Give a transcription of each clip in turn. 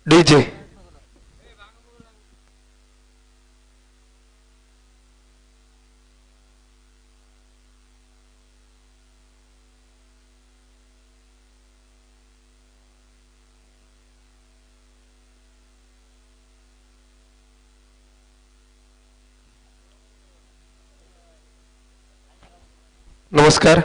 DJ नमस्कार.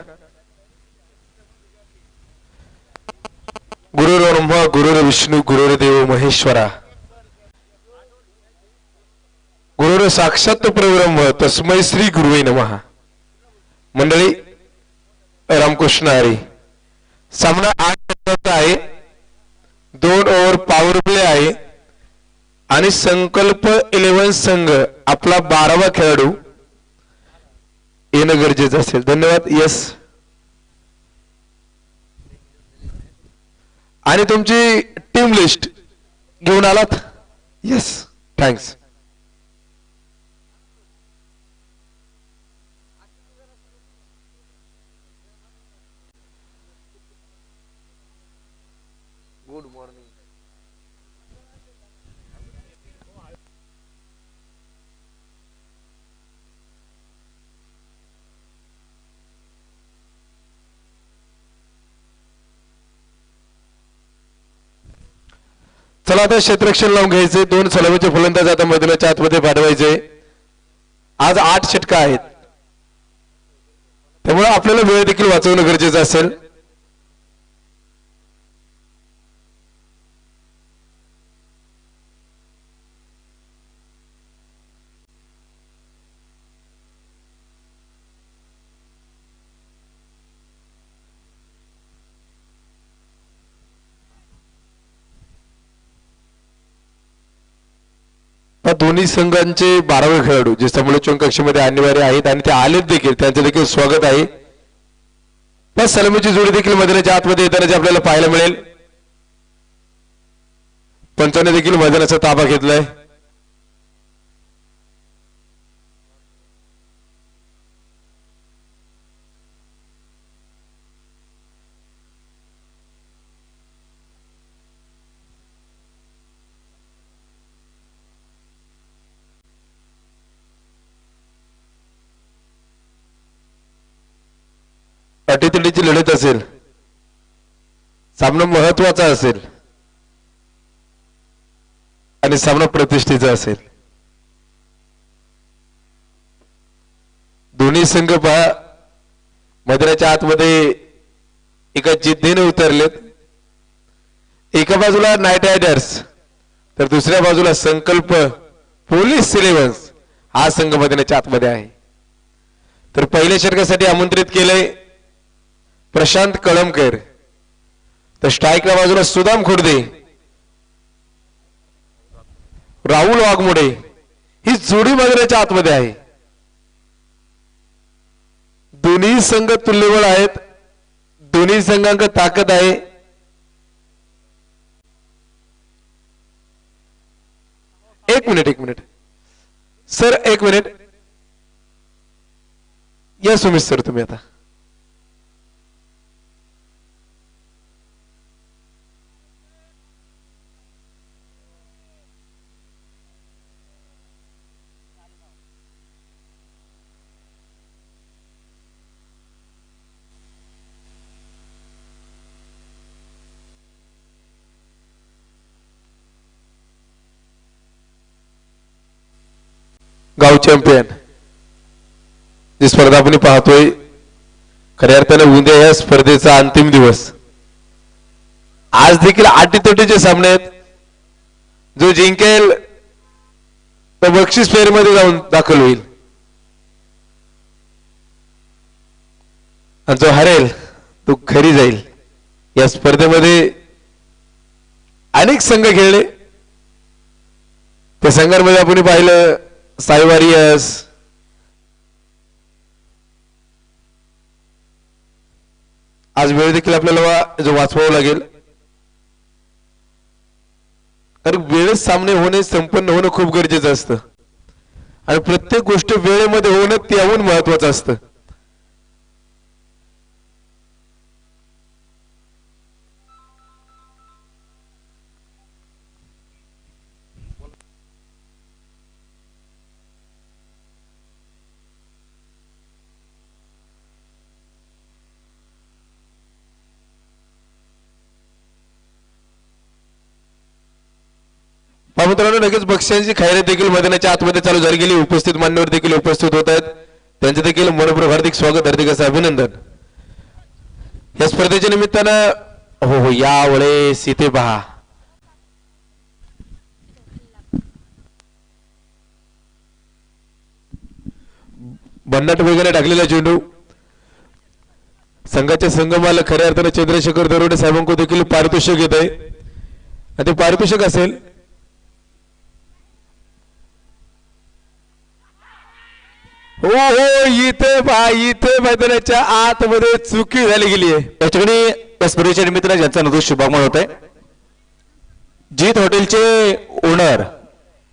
गुरुर्ब्रह्मा गुरुर्विष्णू गुरुर्देव महेश्वरा गुरुर साक्षात परब्रह्म तस्मै श्री गुरुवे नमः. मंडळी रामकृष्ण हरी. सामना 8 आहे. 2 ओव्हर पॉवर प्ले आहे आणि संकल्प 11 संघ आपला 12वा खेळाडू येणं गरजेचं असेल. धन्यवाद. यस. आणि तुमची टीम लिस्ट घेऊन आलात. यस. थँक्स. Good morning. चला आता क्षेत्ररक्षण लावून घ्यायचे. 2 सलामीचे फलंदाज आता मैदानाच्या आतमध्ये पाठवायचे. आज 8 षटका आहेत, त्यामुळे आपल्याला वेळ देखील वाचवणं गरजेचं असेल. दोन्ही संघांचे 12वे खेळाडू जे समोरच्या कक्षेमध्ये अनिवार्य आहेत आणि ते आलेत देखील, त्यांचे देखील स्वागत आहे. पण सलामीची जोडी देखील मैदानाच्या आतमध्ये येताना आपल्याला पाहायला मिळेल. पंचाने देखील मैदानाचा ताबा घेतलाय. अटीतटीची लढत असेल. सामना महत्वाचा असेल आणि सामना प्रतिष्ठेचा असेल. दोन्ही संघ पहा मैदानाच्या आतमध्ये एका जिद्दीने उतरलेत. एका बाजूला नाईट रायडर्स तर दुसऱ्या बाजूला संकल्प पोलीस 11 हा संघ मैदानाच्या आतमध्ये आहे. तर पहिल्या षटकासाठी आमंत्रित केलंय प्रशांत कळमकर. तर स्ट्राईकला बाजूला सुदाम खुर्दे, राहुल वाघमोडे ही जोडी मैदानाच्या आतमध्ये आहे. दोन्ही संघ तुल्यबळ आहेत. दोन्ही संघांक ताकद आहे. एक मिनिट सर, 1 मिनिट. या सुमित सर तुम्ही आता गाव चॅम्पियन जी स्पर्धा आपण पाहतोय, खऱ्या अर्थाने उद्या या स्पर्धेचा अंतिम दिवस. आज देखील अटीतटीचे सामने आहेत. जो जिंकेल तो बक्षीस फेरीमध्ये जाऊन दाखल होईल आणि जो हरेल तो घरी जाईल. या स्पर्धेमध्ये अनेक संघ खेळले. त्या संघांमध्ये आपण पाहिलं साई वॉरियर्स, आज वेळ देखील आपल्याला जो वाचवावं लागेल, कारण वेळेत सामने होणे, संपन्न होणं खूप गरजेचं असतं आणि प्रत्येक गोष्ट वेळेमध्ये होणं त्याहून महत्वाचं असतं. मित्रांनो लगेच बक्षिसांची खैरात देखील मैदानाच्या आतमध्ये चालू झाली गेली. उपस्थित मान्यवर देखील उपस्थित होत आहेत. त्यांचे देखील मनपूर्वक हार्दिक स्वागत, हार्दिक असं अभिनंदन. या स्पर्धेच्या निमित्तानं हो हो यावेळेस इथे पहा भन्नाट वेगाने टाकलेला चेंडू संघाच्या संगमाला खऱ्या अर्थाने चंद्रशेखर दरोडे साहेबांकडून देखील पारितोषिक येत आहे. आणि ते पारितोषिक असेल हो हो इथे पहा, इथे मैदानाच्या आतमध्ये चुकी झाली गेली आहे. या ठिकाणी या स्पर्धेच्या निमित्ताने ज्यांचा नदू शुभागमन होत आहे जीत हॉटेलचे ओनर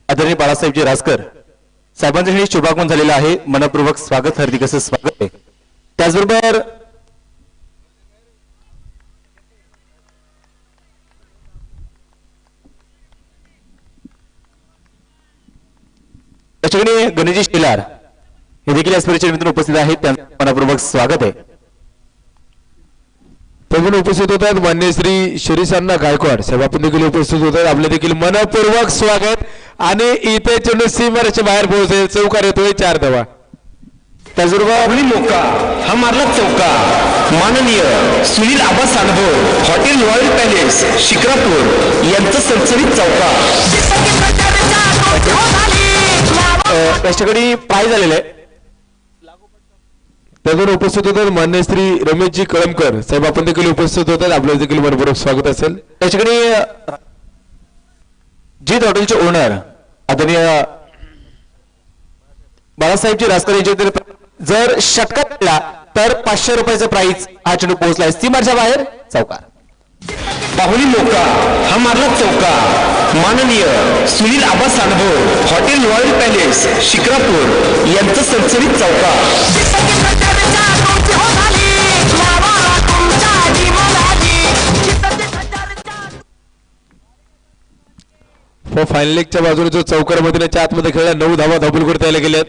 आदरणीय बाळासाहेबजी रासकर साहेबांचं हे शुभागमन झालेलं आहे. मनपूर्वक स्वागत, हार्दिक असं स्वागत आहे. त्याचबरोबर या ठिकाणी गणेश शिलार हे देखील या स्पर्धेच्या निमित्ताने उपस्थित आहेत. त्यांचं मनपूर्वक स्वागत आहे. त्यामुळे उपस्थित होतात मान्य श्री शिरीसांना गायकवाड साहेब आपण देखील उपस्थित होतात. आपले देखील मनपूर्वक स्वागत. आणि इथे चेंडू सीमारेषेच्या बाहेर पोहोचेल. चौकार येतोय 4 धावा. त्याचबरोबर मोका हा मारला चौका. माननीय सुनील आबा सानभोर हॉटेल रॉयल पॅलेस शिक्रापूर यांचं सणसणीत चौका. त्याच्याकडे प्राईज झालेलं आहे. त्यातून उपस्थित होतात मान्य श्री रमेशजी कळमकर साहेब आपण देखील उपस्थित होतात. आपलं देखील मनपूर्वक स्वागत असेल. त्याच्याकडे जीत हॉटेलचे ओनर आदरणीय बाळासाहेबजी रासकर यांच्या जर षटकात केला तर 500 रुपयाचं प्राईज हा चेंडू पोहोचलाय सीमाच्या बाहेर चौकार. बाहुली मोका हा मारला चौका. माननीय सुनील आबा सानभोर हॉटेल रॉयल पॅलेस शिक्रापूर यांचं सणसणीत चौका. फायनल लेगच्या बाजूने जो चौकार मैदानाच्या आतमध्ये खेळला 9 धावा धाबूल त्याला गेल्यात.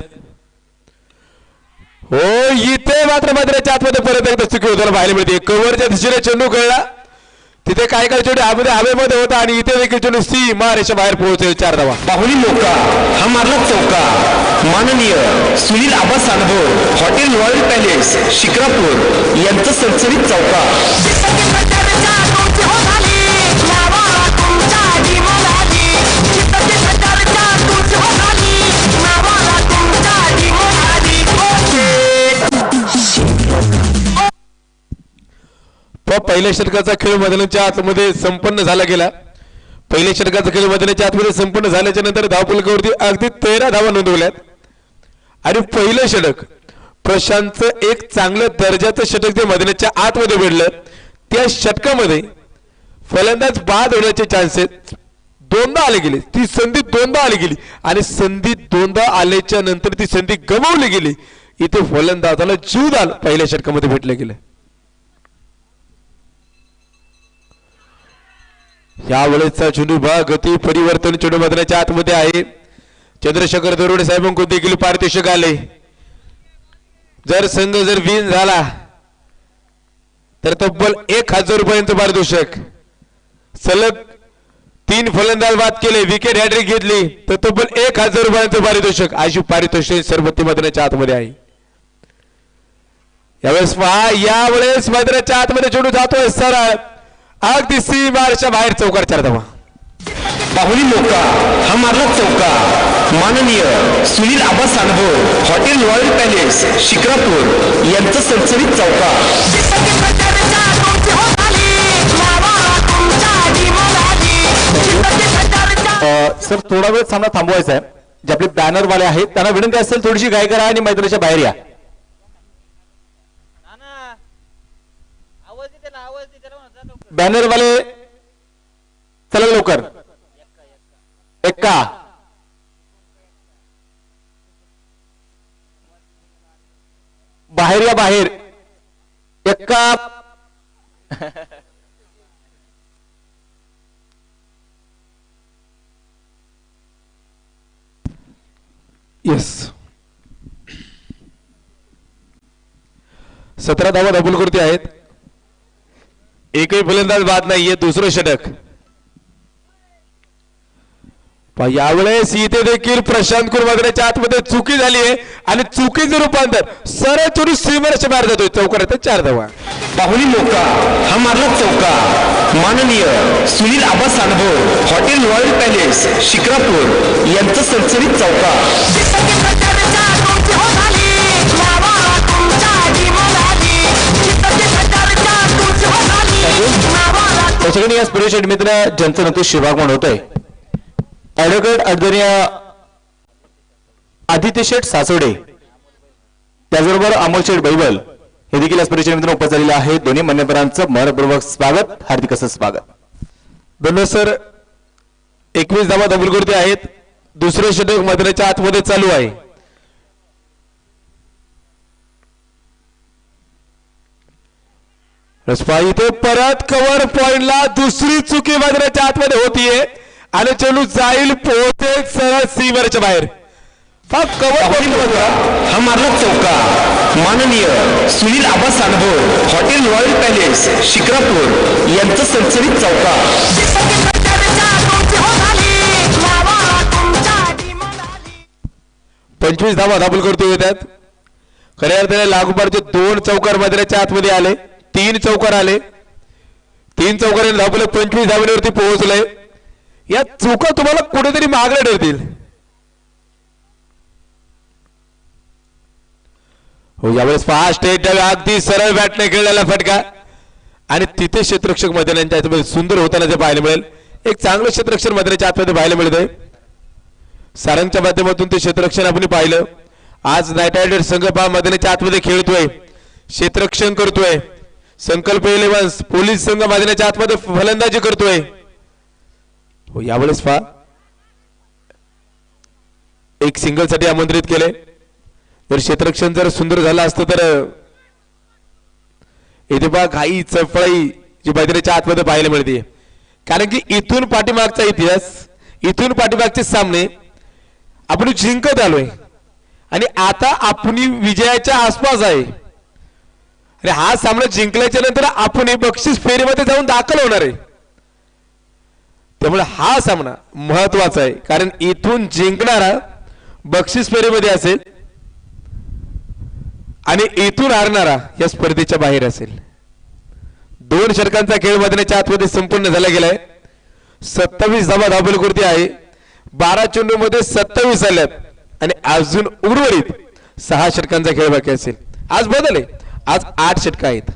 हो इथे मात्र मैदानाच्या आतमध्ये परत एकदा चुकी होताना पाहायला मिळते. कव्हरच्या दिशेने चेंडू खेळला तिथे काय काय चेंडू हवेमध्ये होता आणि इथे देखील चेंडू सीमारेषेच्या बाहेर पोहोचेल. 4 धावा. बाहुली मोका हा मारला चौका. माननीय सुनील आबा सानभोर हॉटेल रॉयल पॅलेस शिक्रापूर यांचं सणसणीत चौका. पहिल्या षटकाचा खेळ मैदानाच्या आतमध्ये संपन्न झाला गेला. पहिल्या षटकाचा खेळ मैदानाच्या आतमध्ये संपन्न झाल्याच्या नंतर धावफलकावरती अगदी 13 धावा नोंदवल्यात. आणि पहिलं षटक प्रशांतचं एक चांगलं दर्जाचं षटक जे मैदानाच्या आतमध्ये भेटलं त्या षटकामध्ये फलंदाज बाद होण्याचे चान्सेस 2दा आले गेले. ती संधी 2दा आली गेली आणि संधी 2दा आल्याच्या नंतर ती संधी गमावली गेली. इथे फलंदाजाला जीवदान पहिल्या षटकामध्ये भेटलं गेलं. यावेळेसचा चेंडू गती परिवर्तन चेंडू मैदानाच्या आतमध्ये आहे. चंद्रशेखर दरोडे साहेबांकडून देखील पारितोषिक आले. जर संघ जर विन झाला तर तब्बल 1000 रुपयांचं पारितोषिक. सलग 3 फलंदाज बाद केले, विकेट हॅट्रिक घेतली तर तब्बल 1000 रुपयांचं पारितोषिक. अशी पारितोषिक सरबत्ती मैदानाच्या आतमध्ये आहे. यावेळेस पहा यावेळेस मैदानाच्या आतमध्ये चेंडू जातोय सरळ अगदी सीमारेषेच्या बाहेर चौकार. 4 धावा. बाहुली मोका हा मारला चौका. माननीय सुनील आबा सानभोर हॉटेल रॉयल पॅलेस शिक्रापूर यांचं सणसणीत चौका. सर थोडा वेळ सामना थांबवायचा आहे. जे आपले बॅनरवाले आहेत त्यांना विनंती असेल थोडीशी घाई करा आणि मैदानाच्या बाहेर या. बॅनरवाले चला लवकर. एक्का बाहेर या बाहेर. एक्का येस 17 धावा धाबूलकरती आहेत. एकही फलंदाज बाद नाहीये. दुसरं षटक यावेळेस इथे देखील प्रशांत कुरवागड्याच्या आतमध्ये चुकी झाली आहे आणि चुकीचं रूपांतर सरळ चोरी सीमेच्या बाहेर जातोय. चौकारात 4 धावा. बाहुली मोका हा मारला चौका. माननीय सुनील आबा सानभोर हॉटेल रॉयल पॅलेस शिक्रापूर यांचं सणसणीत चौका. त्याच्याकडे या स्पिरिट मित्र ज्यांचं नक्की शिवागमन होत आहे. ऍडव्होकेट आदरणीय आदित्य शेठ सासवडे त्याचबरोबर अमोल शेठ बैबल हे देखील स्पिरिट मित्र उपस्थित झालेले आहेत. दोन्ही मान्यवरांचं मनपूर्वक स्वागत, हार्दिक असं स्वागत. धन्यवाद सर. 21 धावा धबलगुर्दी आहेत. दुसरे षटक मैदानाच्या आतमध्ये चालू आहे. इथे परत कव्हर पॉइंटला दुसरी चुकी मैदानाच्या आतमध्ये होतीये आणि चेंडू जाईल पोहोचेल सरळ सीमेच्या बाहेर. फक्त कव्हर हा मारला चौका. माननीय सुनील आबा सानभोर हॉटेल रॉयल पॅलेस शिक्रापूर यांचं सणसणीत चौका. 25 धावा दाबल करतो येतात. खऱ्या अर्थाने लागोपाठचे 2 चौकार मैदानाच्या आतमध्ये आले. 3 चौकार आले. 3 चौकाराने धावले 25 धावण्यावरती पोहोचले. या चुका तुम्हाला कुठेतरी मागण्या ठरतील. हो यावेळेस फास्ट अगदी सरळ बॅटने खेळलेला फटका आणि तिथे क्षेत्ररक्षक मैदानाच्या आतमध्ये सुंदर होताना जे पाहायला मिळेल. एक चांगलं क्षेत्ररक्षण मैदानाच्या आतमध्ये पाहायला मिळतंय. सारंगच्या माध्यमातून ते क्षेत्ररक्षण आपण पाहिलं. आज नाईट रायडर्स संघ मैदानाच्या आतमध्ये खेळतोय, क्षेत्ररक्षण करतोय. संकल्प 11 पोलीस संघ मैदानाच्या आतमध्ये फलंदाजी करतोय. हो यावेळेस एक सिंगल साठी आमंत्रित केले. जर क्षेत्ररक्षण जर सुंदर झालं असतं तर इथे घाई चपळाई जी मैदानाच्या आतमध्ये पाहायला मिळते. कारण की इथून पाठीमागचा इतिहास, इथून पाठीमागचे सामने आपण जिंकत आलोय आणि आता आपण विजयाच्या आसपास आहे. आणि हा सामना जिंकल्याच्या नंतर आपण बक्षीस फेरीमध्ये जाऊन दाखल होणार आहे. त्यामुळे हा सामना महत्वाचा आहे. कारण इथून जिंकणारा बक्षीस फेरीमध्ये असेल आणि इथून हारणारा या स्पर्धेच्या बाहेर असेल. 2 षटकांचा खेळ मैदानाच्या आतमध्ये संपूर्ण झाला गेलाय. 27 धावा धावफलकृती आहे. 12 चेंडूमध्ये 27 आल्यात आणि अजून उर्वरित 6 षटकांचा खेळ बाकी असेल. आज बदल आहे. आज 8 षटक आहेत.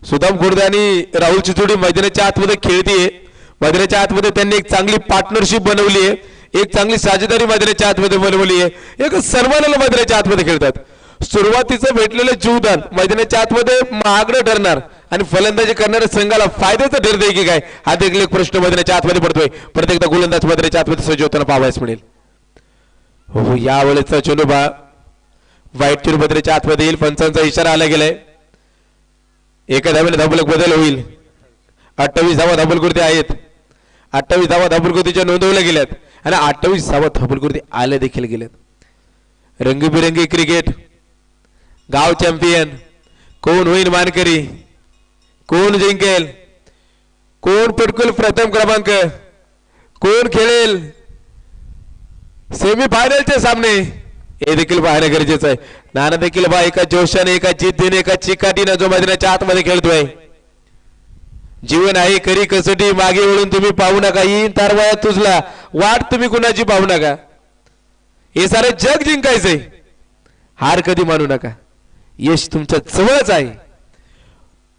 सुदाम खुर्द आणि राहुल चिचोडी मैदानाच्या आतमध्ये खेळतीये. मैदानाच्या आतमध्ये त्यांनी एक चांगली पार्टनरशिप बनवली आहे. एक चांगली साझेदारी मैदानाच्या आतमध्ये बनवली आहे. एक सर्वांना मैदानाच्या आतमध्ये खेळतात. सुरुवातीचं भेटलेलं जीवदान मैदानाच्या आतमध्ये महागडं ठरणार आणि फलंदाजी करणाऱ्या संघाला फायद्याचं ठरतंय की काय हा देखील एक प्रश्न मैदानाच्या आतमध्ये पडतोय. प्रत्येकदा गोलंदाज मैदानाच्या आतमध्ये सज्ज होताना पाहावयास मिळेल. हो यावेळेचा चेंडू वाईट चेंडू मैदानाच्या आतमध्ये येईल. पंचांचा इशारा आला गेलाय. एका धावेने धावफलक बदल होईल. 28 धावा धावफलकृती आहेत. 28 धावा धावफलकृतीच्या नोंदवल्या गेल्यात आणि 28 धावा धावफलकृती आल्या देखील गेल्यात. रंगीबिरंगी क्रिकेट, गाव चॅम्पियन, कोण होईल मानकरी, कोण जिंकेल, कोण पटकल प्रथम क्रमांक, कोण खेळेल सेमीफायनलचे सामने हे देखील पाहणे गरजेचं आहे. नाना देखील एका जोशाने, एका जिद्दीने, एका चिकाटीने जो मैदानाच्या आतमध्ये खेळतोय. जीवन आहे खरी कसोटी, मागे वळून तुम्ही पाहू नका. येईन तारवायात तुझला वाट तुम्ही कुणाची पाहू नका. हे सारे जग जिंकायचंय. हार कधी मानू नका. यश तुमच्या जवळच आहे.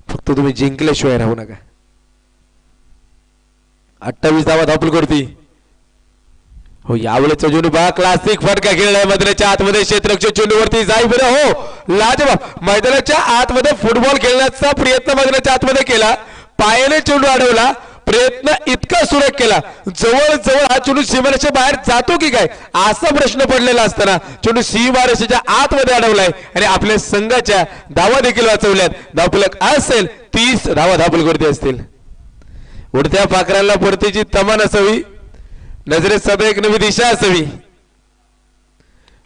फक्त तुम्ही जिंकल्याशिवाय राहू नका. 28 धावा धावफलकृती. हो यावेळेचा चेंडू क्लासिक फटका खेळलाय मैदानाच्या आतमध्ये. क्षेत्ररक्षक चेंडूवरती जाई बरं. हो लाजवाब. मैदानाच्या आतमध्ये फुटबॉल खेळण्याचा प्रयत्न मैदानाच्या आतमध्ये केला. पायाने चेंडू अडवला. प्रयत्न इतका सुरेख केला. जवळ जवळ हा चेंडू सीमारेषेच्या बाहेर जातो की काय असा प्रश्न पडलेला असताना चेंडू सीमारेषेच्या आतमध्ये अडवलाय आणि आपल्या संघाच्या धावा देखील वाचवल्यात. धावफलक असेल 30 धावा धावफलकृती असतील. उडत्या पाखरांना परतीची तमान असावी. नजरेत सदा एक नवी दिशा असावी.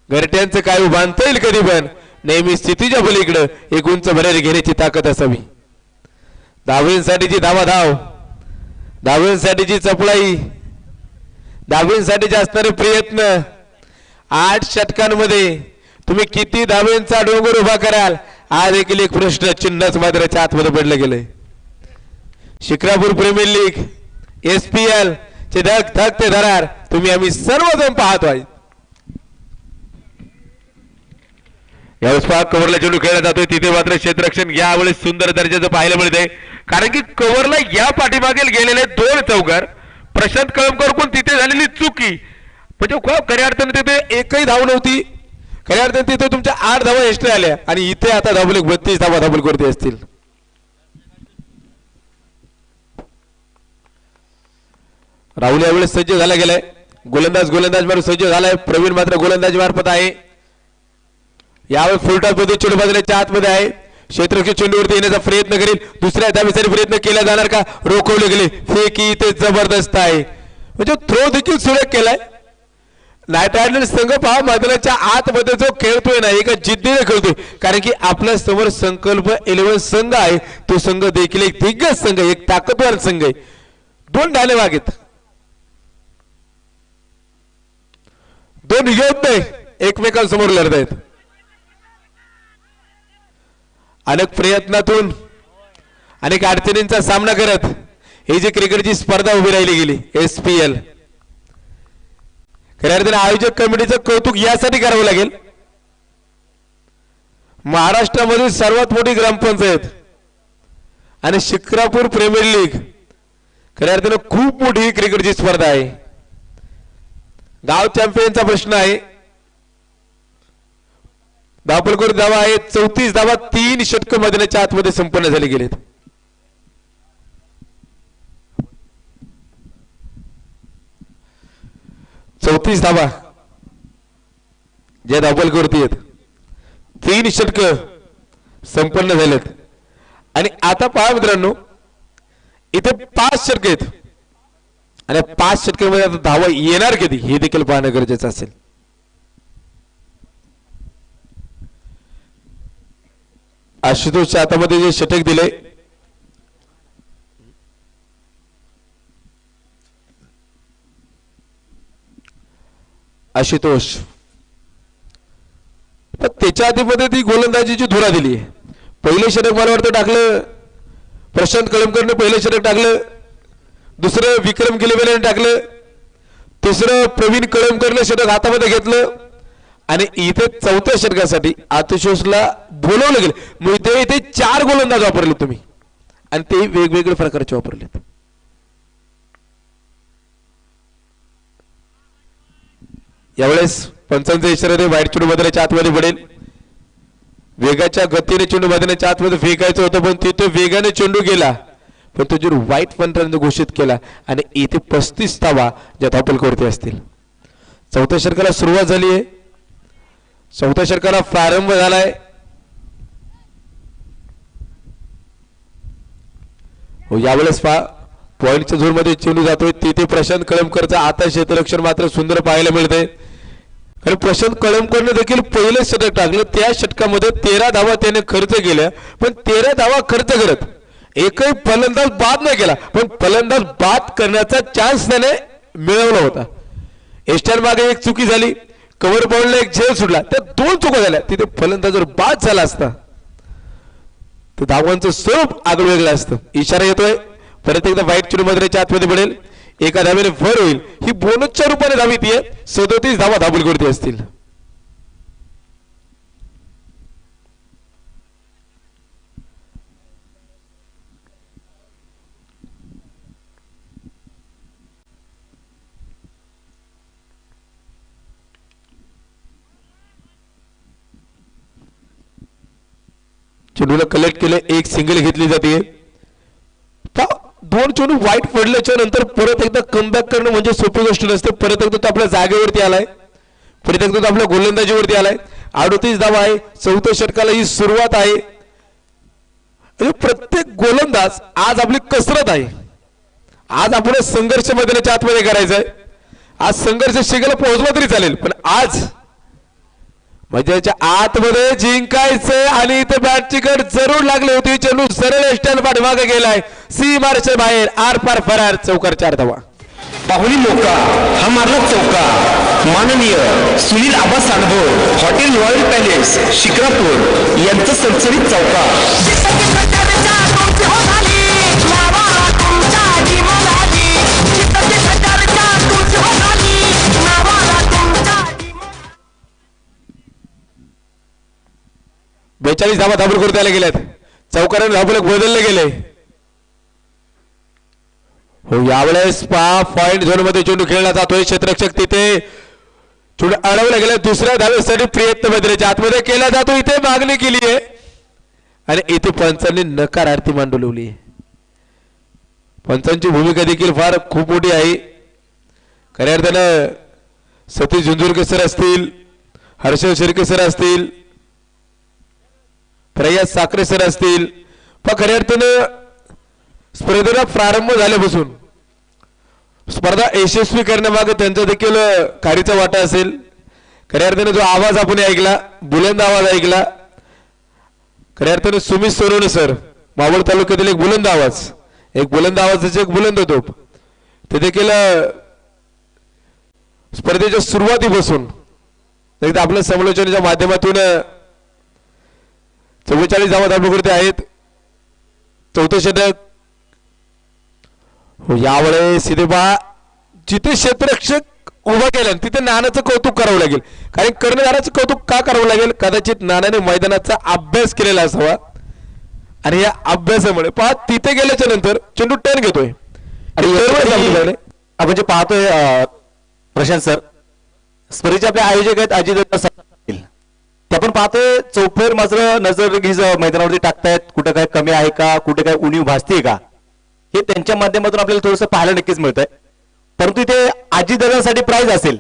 घरट्यांचं काय बांधता येईल कधी पण नेहमी स्थितीच्या पलीकडे एक उंच भरारी घेण्याची ताकद असावी. धावेंसाठीची धावाधाव, धावेंसाठीची चपळाई, धावेंसाठीचे असणारे प्रयत्न. 8 षटकांमध्ये तुम्ही किती धावेंचा डोंगर उभा कराल हा देखील एक प्रश्न चिन्हच मात्र आतमध्ये पडलं गेलंय. शिक्रापूर प्रीमियर लीग SPL चे धक धक ते धरार तुम्ही आम्ही सर्वजण पाहतोय. यावेळेस कव्हरला चेंडू खेळला जातोय, तिथे मात्र क्षेत्ररक्षण यावेळेस सुंदर दर्जाचं पाहायला मिळतंय. कारण की कव्हरला या पाठीमागेल गेलेले 2 चौकार, प्रशांत कळमकर कोण तिथे झालेली चुकी, म्हणजे खऱ्या अर्थाने तिथे एकही धाव नव्हती. खऱ्या अर्थाने तिथे तुमच्या 8 धावा एक्स्ट्रा आल्या आणि इथे आता धावले 32 धावा धाबल करते असतील. राहुल यावेळेस सज्ज झाला गेलाय, गोलंदाज मारून सज्ज झालाय. प्रवीण मात्र गोलंदाजी मार्फत आहे. यावेळेस फुलटॉस मध्ये चेंडू बाजूच्या आतमध्ये आहे. क्षेत्ररक्षक चेंडूवरती येण्याचा प्रयत्न करेल, दुसऱ्या धावेसाठी प्रयत्न केला जाणार का, रोखवले गेले. फेकी ते जबरदस्त आहे, म्हणजे थ्रो देखील सुरेख केलाय. नाईट रायडर्स संघ पहा मैदानाच्या आतमध्ये जो खेळतोय ना एका जिद्दीने खेळतोय, कारण की आपल्या समोर संकल्प 11 संघ आहे. तो संघ देखील एक दिग्गज संघ, एक ताकदवार संघ आहे. 2 डाले मागेत, 2 योद्धे एकमेकांसमोर लढत आहेत. अनेक प्रयत्नातून अनेक अडचणींचा सामना करत ही जी क्रिकेटची स्पर्धा उभी राहिली गेली SPL, खऱ्या अर्थाने आयोजक कमिटीचं कौतुक यासाठी करावं लागेल. महाराष्ट्रामधील सर्वात मोठी ग्रामपंचायत आणि शिक्रापूर प्रीमियर लीग, खऱ्या अर्थाने खूप मोठी क्रिकेटची स्पर्धा आहे. गाव चॅम्पियनचा प्रश्न आहे. धावपलकर धावा आहे 34 धावा, 3 षटक मैदानाच्या आतमध्ये संपन्न झाले गेलेत. धावा ज्या धावपलकरती आहेत, 3 षटक संपन्न झालेत. आणि आता पहा मित्रांनो, इथे 5 षटक आहेत आणि 5 षटकांमध्ये आता धावा येणार कधी हे देखील पाहणं गरजेचं असेल. आशुतोषच्या हातामध्ये जे षटक दिले, आशुतोष, पण त्याच्या आधीमध्ये ती गोलंदाजीची धुरा दिली. पहिले षटक मला वाटतं टाकलं प्रशांत कळमकरने, पहिलं षटक टाकलं, दुसरं विक्रम गिलेवेने टाकलं, तिसरं प्रवीण कळमकरने षटक हातामध्ये घेतलं आणि इथे 4थ्या षटकासाठी आतिशोषला बोलवलं गेलं. मग इथे 4 गोलंदाज वापरले तुम्ही आणि ते वेगवेगळे प्रकारचे वापरलेत. यावेळेस पंचांचा इशारा वाईट चेंडू मैदानाच्या आतमध्ये पडेल. वेगाच्या गतीने चेंडू मैदानाच्या आतमध्ये फेकायचं होतं, पण तिथे वेगाने चेंडू गेला, पण तो जर वाईट पंचाने घोषित केला आणि इथे 35 धावा ज्या धावपलकवरती असतील. 4थ्या षटकाला सुरुवात झाली आहे, 4थ्या षटकाला प्रारंभ झालाय. हो, यावेळेस पॉइंटच्या झोन मध्ये चेंडू जातोय, तिथे प्रशांत कळमकरचा आता क्षेत्ररक्षण मात्र सुंदर पाहायला मिळतंय. कारण प्रशांत कळमकरने देखील पहिलं षटक टाकलं, त्या षटकामध्ये 13 धावा त्याने खर्च केल्या, पण 13 धावा खर्च करत एकही फलंदाज बाद नाही केला, पण फलंदाज बाद करण्याचा चान्स त्याने मिळवला होता. एस्टर मागे एक चुकी झाली, कव्हर बॉलला एक झेल सुटला, त्या 2 चुका झाल्या. तिथे फलंदाज जर बाद झाला असता तर धावांचं स्वरूप आगळं वेगळं असतं. इशारा येतोय, परत एकदा वाईट चेंडू मैदानाच्या आतमध्ये पडेल, एका धावेने भर होईल. ही बोनसच्या रूपाने धावी ती 37 धावा धावपलकवरती असतील. चेंडूला कलेक्ट केले, एक सिंगल घेतली जाते. 2 चेंडू वाईट पडल्याच्या नंतर परत एकदा कमबॅक करणं म्हणजे सोपी गोष्ट नसते. परत एकदा तो आपल्या जागेवरती आलाय, परत एकदा तो आपल्या गोलंदाजीवरती आलाय. 38 धावा आहे, 4थ्या षटकाला ही सुरुवात आहे. प्रत्येक गोलंदाज आज आपली कसरत आहे. आज आपण संघर्ष मैदानाच्या आतमध्ये करायचा आहे. आज संघर्ष शिकायला पोहोचला तरी चालेल, पण आज मैदानाच्या आतमध्ये जिंकायचं आणि इथे बॅटची कड जरूर लागली होती. चेंडू सरळ स्टँड पाठीमागे गेलाय. सी मार्च बाहेर आर पार फरार. चौकार 4 धावा. बाहुली मोका हा मारला चौका. माननीय Sunil Aba Sandbhor hotel royal palace Shikrapur यांचं सणसणीत चौका. बेचाळीस धावा धाबूल करून द्यायला गेल्यात. चौकाराने धाबूलक बदलले गेले. हो यावेळेस पॉइंट झोन मध्ये चेंडू खेळला जातोय. क्षेत्ररक्षक तिथे चेंडू अडवला गेला. दुसऱ्या धावेसाठी प्रयत्न मैदानाच्या आतमध्ये केला जातो. इथे मागणी केली आहे आणि इथे पंचांनी नकार आरती मांडवली. पंचांची भूमिका देखील फार खूप मोठी आहे. खऱ्या अर्थानं सतीश झुंझुरकर सर असतील, हर्षल शिर्के सर असतील, प्रयास साखरे सर असतील, पण खऱ्या अर्थानं स्पर्धेला प्रारंभ झाल्यापासून स्पर्धा यशस्वी करण्यामागे त्यांचा देखील खारीचा वाटा असेल. खऱ्या अर्थाने जो आवाज आपण ऐकला, बुलंद आवाज ऐकला, खऱ्या अर्थाने सुमित सोनवणे सर, मावळ तालुक्यातील एक बुलंद आवाज, एक बुलंद आवाजाचे एक बुलंद तोप, ते देखील स्पर्धेच्या सुरुवातीपासून एकदा आपल्या समालोचनाच्या माध्यमातून 44 धावा धाबूकडे आहेत. चौथं षटक. हो यावेळेस इथे पहा जिथे क्षेत्ररक्षक उभा केला तिथे नानाचं कौतुक करावं लागेल. कारण कर्णधाराचं कौतुक का करावं लागेल? कदाचित नानाने मैदानाचा अभ्यास केलेला असावा आणि या अभ्यासामुळे पहा तिथे गेल्याच्या नंतर चेंडू टर्न घेतोय आणि आपण जे पाहतोय प्रशांत सर, स्पर्धेचे आपले आयोजक आहेत अजित सर, ते आपण पाहतोय चौफेर मात्र नजर मैदानावरती टाकतायत. कुठं काय कमी आहे का, कुठे काय उणीव भासते का, हे त्यांच्या माध्यमातून आपल्याला थोडंसं पाहायला नक्कीच मिळतंय. परंतु इथे आजी दादासाठी प्राइज असेल.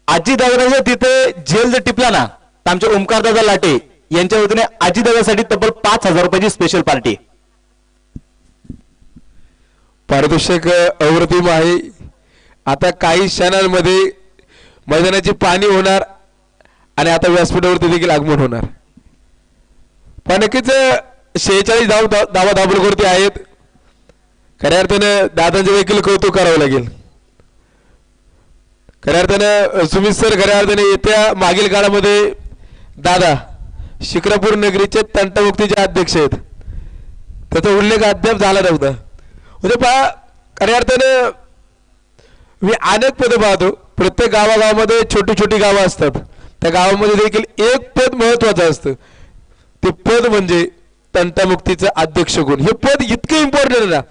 आजी दादा तिथे जेल जर टिपला ना तर आमचे ओमकार दादा लाटे यांच्या वतीने आजी दादासाठी तब्बल 5,000 रुपयाची स्पेशल पार्टी. पारितोषिक अप्रतिम आहे. आता काही क्षणांमध्ये मैदानाची पाणी होणार आणि आता व्यासपीठावरती देखील आगमन होणार. पण नक्कीच 46 धावा धाबूलवरती आहेत. खऱ्या अर्थानं दादांचे देखील कौतुक करावं लागेल. खऱ्या अर्थानं सुमित सर खऱ्या अर्थाने येत्या मागील काळामध्ये दादा शिक्रापूर नगरीचे तंटमुक्तीचे अध्यक्ष आहेत. त्याचा उल्लेख अद्याप झाला नव्हता. म्हणजे पहा खऱ्या अर्थानं मी अनेक पदं पाहतो. प्रत्येक गावागावामध्ये छोटी छोटी गावं असतात. त्या गावामध्ये देखील एक पद महत्वाचं असतं. ते पद म्हणजे तंटामुक्तीचं अध्यक्ष कोण. हे पद इतकं इम्पॉर्टंट ना.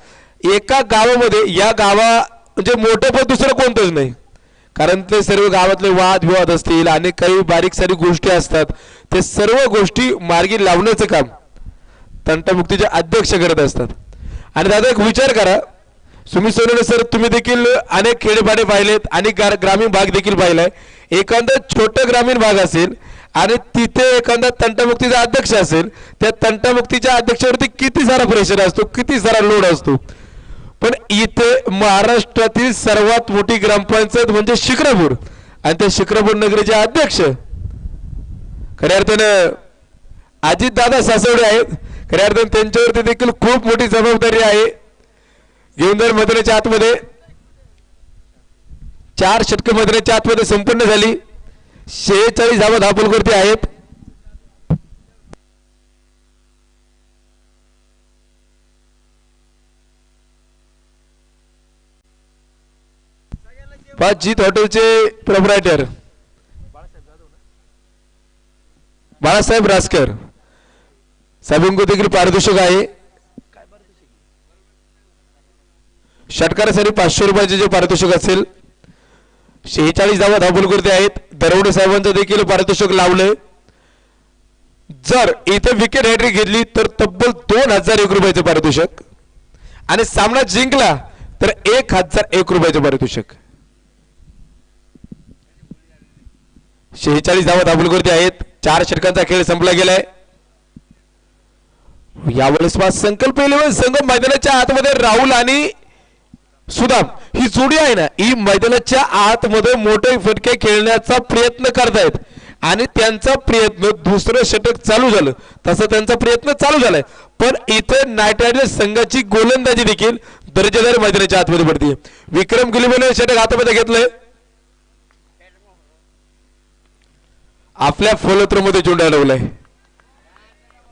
एका गावामध्ये या म्हणजे मोठं पद दुसरं कोणतंच नाही. कारण ते सर्व गावातले वाद विवाद असतील आणि काही बारीक सारीक गोष्टी असतात. ते सर्व गोष्टी मार्गी लावण्याचं काम तंटामुक्तीचे अध्यक्ष करत असतात. आणि दादा एक विचार करा, सुमित सोनवणे सर तुम्ही देखील अनेक खेडेपाडे पाहिलेत, अनेक ग्रामीण भाग देखील पाहिलाय. एखादा छोटं ग्रामीण भाग असेल आणि तिथे एखादा तंटामुक्तीचा अध्यक्ष असेल, त्या तंटामुक्तीच्या अध्यक्षावरती किती सारा प्रेशर असतो, किती सारा लोड असतो. पण इथे महाराष्ट्रातील सर्वात मोठी ग्रामपंचायत म्हणजे शिक्रापूर आणि त्या शिक्रापूर नगरीचे अध्यक्ष खऱ्या अर्थानं अजित दादा सासवडे आहेत. खऱ्या अर्थानं त्यांच्यावरती देखील खूप मोठी जबाबदारी आहे. घेऊन जाईल मैदानाच्या आतमध्ये 4 षटके मैदानाच्या आतमध्ये संपन्न झाली. 46 धावा धाबूलवरती आहेत. जीत हॉटेलचे प्रोप्रायटर बाळासाहेब रासकर साहेबांकडे देखील पारितोषिक आहे. षटकारासाठी 500 रुपयाचे जे पारितोषिक असेल. 46 धावा धाबूलवरती आहेत. दरवडे साहेबांचं देखील पारितोषिक लावलंय. जर इथे विकेट हॅट्रिक घेतली तर तब्बल 2001 रुपयाचं पारितोषिक आणि सामना जिंकला तर 1001 रुपयाचं पारितोषिक. 46 धावा धाबूलवरती आहेत. 4 षटकांचा खेळ संपला गेलाय. यावेळेस संकल्प संघ मैदानाच्या आतमध्ये राहुल आणि सुदाम ही जोडी आहे ना, ही मैदानाच्या आतमध्ये मोठे फटके खेळण्याचा प्रयत्न करतायत आणि त्यांचा प्रयत्न दुसरं षटक चालू झालं तसं त्यांचा प्रयत्न चालू झालाय पण इथे नाईट रायडर्स संघाची गोलंदाजी देखील दर्जेदार मैदानाच्या आतमध्ये पडते. विक्रम गिलीबोले षटक हातामध्ये घेतलंय. आपल्या फलत्रमध्ये चेंडू अडवलाय.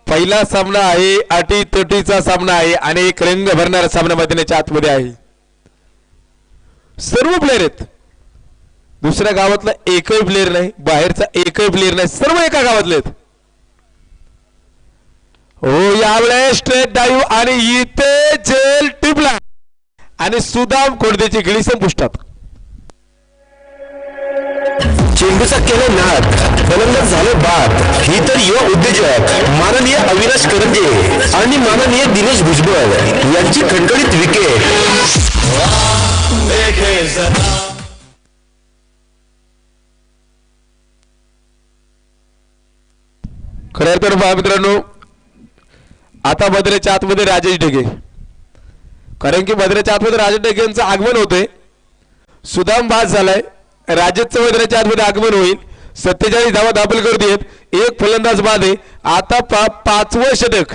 पहिला सामना आहे अटी तटीचा सामना आहे आणि एक रंग भरणारा सामना मैदानाच्या आतमध्ये आहे. सर्व प्लेयर आहेत. दुसऱ्या गावातला एकही प्लेयर नाही बाहेरचा एकही प्लेयर नाही सर्व एका गावातले आहेत. हो यावेळेस स्ट्रेट डाईव्ह आणि इथे जेल टिपला आणि सुदाम खोडदेची गिळी संपुष्टात. चेंडूचा केले नाद फलंदाज झाले बाद. ही तर युवा उद्योजक माननीय अविनाश करंजे आणि माननीय दिनेश भुजबळ यांची खणखणीत विकेट. खरं तर मित्रांनो आता मधुरेच्या आतमध्ये राजेश ढगे कारण की मधुरेच्या आतमध्ये राजेश ढगे यांचं आगमन होते. सुदाम बाद झालाय. राजेशचं मधुरेच्या आतमध्ये आगमन होईल. 47 धावा दाखल करते एक फलंदाज बाद आहे. आता पाचवं षटक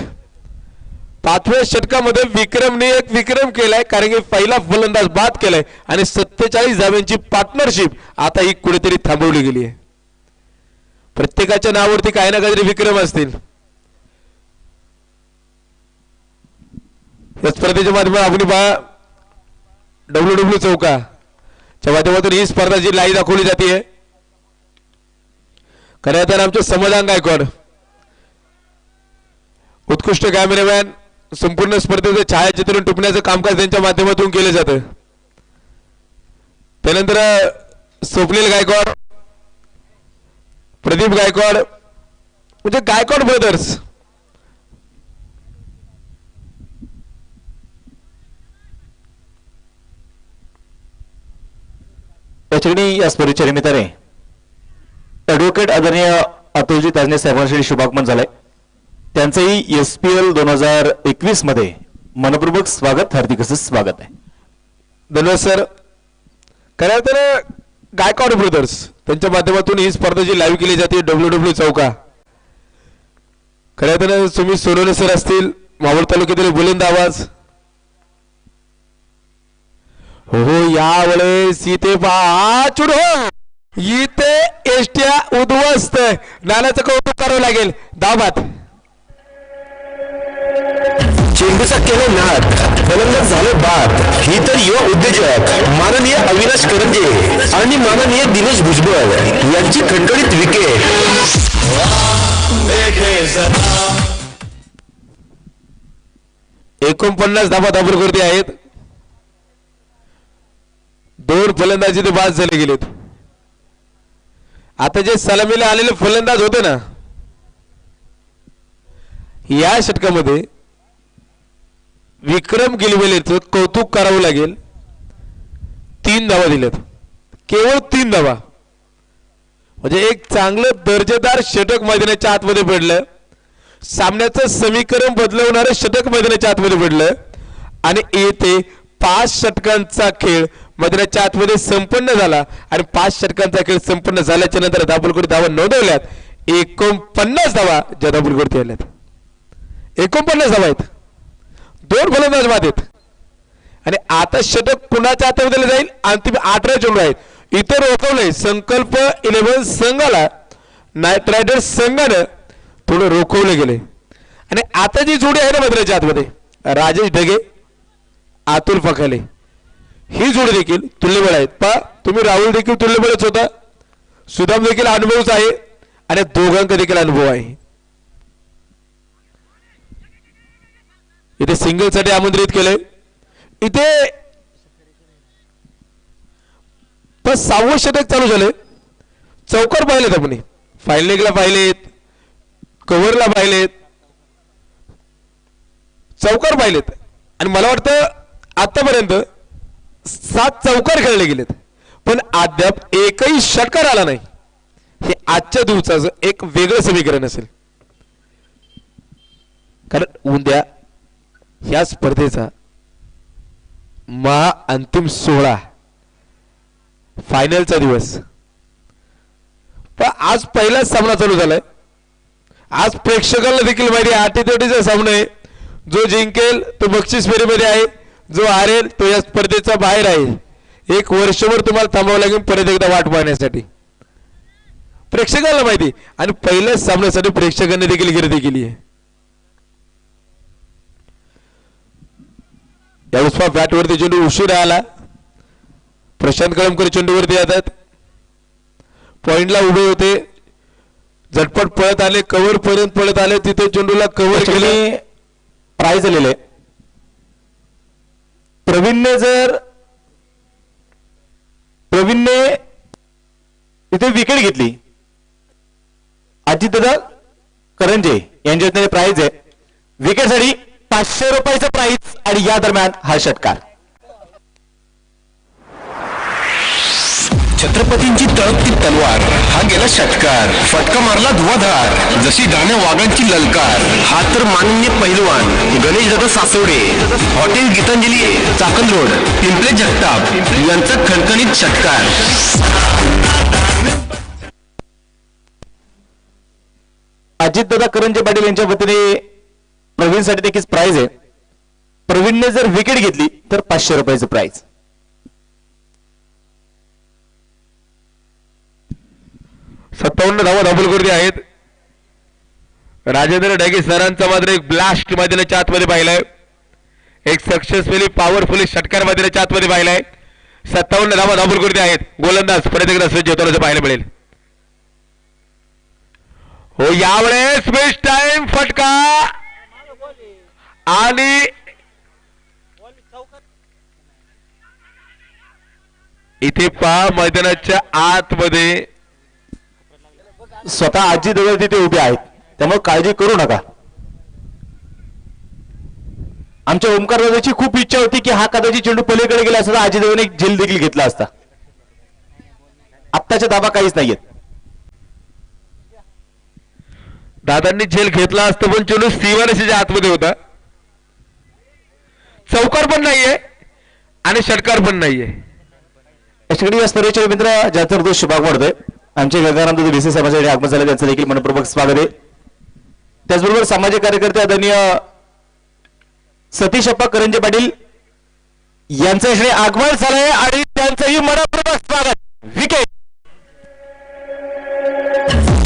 पाचव्या षटकामध्ये विक्रमने एक विक्रम केलाय कारण की पहिला फलंदाज बाद केलाय आणि 47 धाव्यांची पार्टनरशिप आता ही कुठेतरी थांबवली गेली आहे. प्रत्येकाच्या नावावरती काही ना काहीतरी विक्रम असतील. या स्पर्धेच्या माध्यमातून आपण पहा WW चौकाच्या माध्यमातून ही स्पर्धा जी लाईव्ह दाखवली जाते. खरं तर आमचे समाधान गायकवाड उत्कृष्ट कॅमेरामॅन संपूर्ण स्पर्धेचं छायाचित्रण टिपण्याचं कामकाज त्यांच्या माध्यमातून केलं जातं. त्यानंतर स्वप्नील गायकवाड प्रदीप गायकवाड म्हणजे गायकवाड ब्रदर्स या स्पर्धेच्या निमित्ताने ॲडव्होकेट आदरणीय अतुलजी ताजने साहेबांसाठी शुभागमन झालंय. त्यांचंही SPL 2021 मध्ये मनपूर्वक स्वागत हार्दिक असं स्वागत आहे. धन्यवाद सर. खरं तर गायकवाड ब्रदर्स त्यांच्या माध्यमातून ही स्पर्धा जी लाईव्ह केली जाते WW चौका. खरं तर तुम्ही सोनवणे सर असतील मावळ तालुक्यातील बुलंद आवाज. हो यावेळेस इथे चुड हो इथे एसट्या उद्ध्वस्त नानाचं कौतुक करावं लागेल. दाबात चेंडूचा केले नाद फलंदाज झाले बाद. ही तर युवा उद्योजक माननीय अविनाश करंजे आणि माननीय दिनेश भुजबळ यांची खणखणीत विकेट. 49 धावा दाबून करते आहेत. 2 फलंदाज इथे बाद झाले गेलेत. आता जे सलामीला आलेले फलंदाज होते ना या षटकामध्ये विक्रम गिलवेलेचं कौतुक करावं लागेल. 3 धावा दिल्यात केवळ 3 धावा म्हणजे एक चांगलं दर्जेदार षटक मैदानाच्या आतमध्ये पडलं. सामन्याचं समीकरण बदलवणारं षटक मैदानाच्या आतमध्ये पडलं आणि येथे 5 षटकांचा खेळ मैदानाच्या आतमध्ये संपन्न झाला आणि 5 षटकांचा खेळ संपन्न झाल्याच्या नंतर दाबुलकडे धावा नोंदवल्यात. 49 धावा ज्या दाबुलकडे आल्यात 49 धावा आहेत. 2 फलंदाज बाद आहेत आणि आता षटक कुणाच्या हातामध्ये जाईल. अंतिम 18 चेंडू आहेत. इतर रोखवलंय संकल्प 11 संघाला नाईट रायडर्स संघानं थोडं रोखवलं गेले आणि आता जी जोडी आहे ना मैदानाच्या आतमध्ये राजेश ढगे अतुल फकाले ही जोडी देखील तुल्यबळ आहेत. पहा तुम्ही राहुल देखील तुल्यबळच होता. सुदाम देखील अनुभवच आहे आणि दोघांका देखील अनुभव आहे. इथे सिंगल साठी आमंत्रित केलंय. इथे 6वं षटक चालू झालंय. चौकार पाहिलेत आपण फाईल लेगला पाहिलेत कव्हरला पाहिलेत चौकार पाहिलेत आणि मला वाटतं आतापर्यंत 7 चौकार खेळले गेलेत पण अद्याप एकही षटकार आला नाही. हे आजच्या दिवसाचं एक वेगळं समीकरण असेल कारण उद्या या स्पर्धेचा अंतिम 16 फायनलचा दिवस पण आज पहिलाच सामना चालू झालाय. आज प्रेक्षकांना देखील माहिती आहे अटीतटीचा सामना आहे. जो जिंकेल तो बक्षीस फेरीमध्ये आहे, जो हारेल तो या स्पर्धेचा बाहेर आहे. 1 वर्षभर तुम्हाला थांबावं लागेल परत एकदा वाट पाहण्यासाठी. प्रेक्षकांना माहिती आणि पहिल्याच सामन्यासाठी प्रेक्षकांनी देखील गर्दी केली आहे. यावेळेस बॅटवरती चेंडू उशीर आला. प्रशांत कळमकर चेंडूवरती येतात. पॉइंटला उभे होते, झटपट पळत आले, कव्हर पर्यंत पळत आले, तिथे चेंडूला कव्हर केले. प्राइज आलेले प्रवीणने इथे विकेट घेतली. अजितदादा करंजे यांच्या हाताने प्राइज आहे. विकेटसाठी 500 रुपयाचं प्राइज आणि या दरम्यान हा षटकार. छत्रपतींची तळपती तलवार हा गेला षटकार. फटका मारला धुवाधार जशी गाण्या वाघांची ललकार. हा तर माननीय पैलवान गणेश दादा सासवडे, हॉटेल गीतांजली, चाकण रोड, पिंपले जगताप यांचा खणखणीत षटकार. अजितदादा करंजे पाटील यांच्या वतीने प्रवीणसाठी देखील प्राइज आहे. प्रवीणने जर विकेट घेतली तर 500 रुपयाचं प्राइज. 57 धावा धाबलगुर्दी आहेत. राजेंद्र ढगे सरांचा मात्र एक ब्लास्ट मैदानाच्या आतमध्ये पाहिलाय. एक सक्सेसफुली पॉवरफुली षटकार मैदानाच्या आतमध्ये पाहिलाय. 57 धावा धाबलगुर्दी आहेत. गोलंदाज परत एकदा सज्ज होताना पाहायला मिळेल. हो यावेळेस बेस्ट टाइम फटका आणि इथे पहा मैदानाच्या आतमध्ये स्वतः आजी दगड तिथे उभे आहेत, त्यामुळे काळजी करू नका. आमच्या ओमकार दादाची खूप इच्छा होती की हा कदाचित चेंडू पलीकडे गेला असता आजी दगडने एक झेल देखील घेतला असता. आत्ताच्या दाबा काहीच नाहीयेत. दादांनी झेल घेतला असतं पण चेंडू सीमारेषेच्या आतमध्ये होता. चौकार पण नाहीये आणि षटकार पण नाहीये. याच्याकडे या स्पर्धेचे मित्र ज्याचा हृदय शुभाग वाढतोय आमचे गंगाराम दादा भिसे साहेबांसाठी आगमन झाले, त्यांचं देखील मनपूर्वक स्वागत आहे. त्याचबरोबर सामाजिक कार्यकर्ते आदरणीय सतीशप्पा करंजे पाटील यांचं इकडे आगमन झालंय आणि त्यांचंही मनपूर्वक स्वागत. विकेट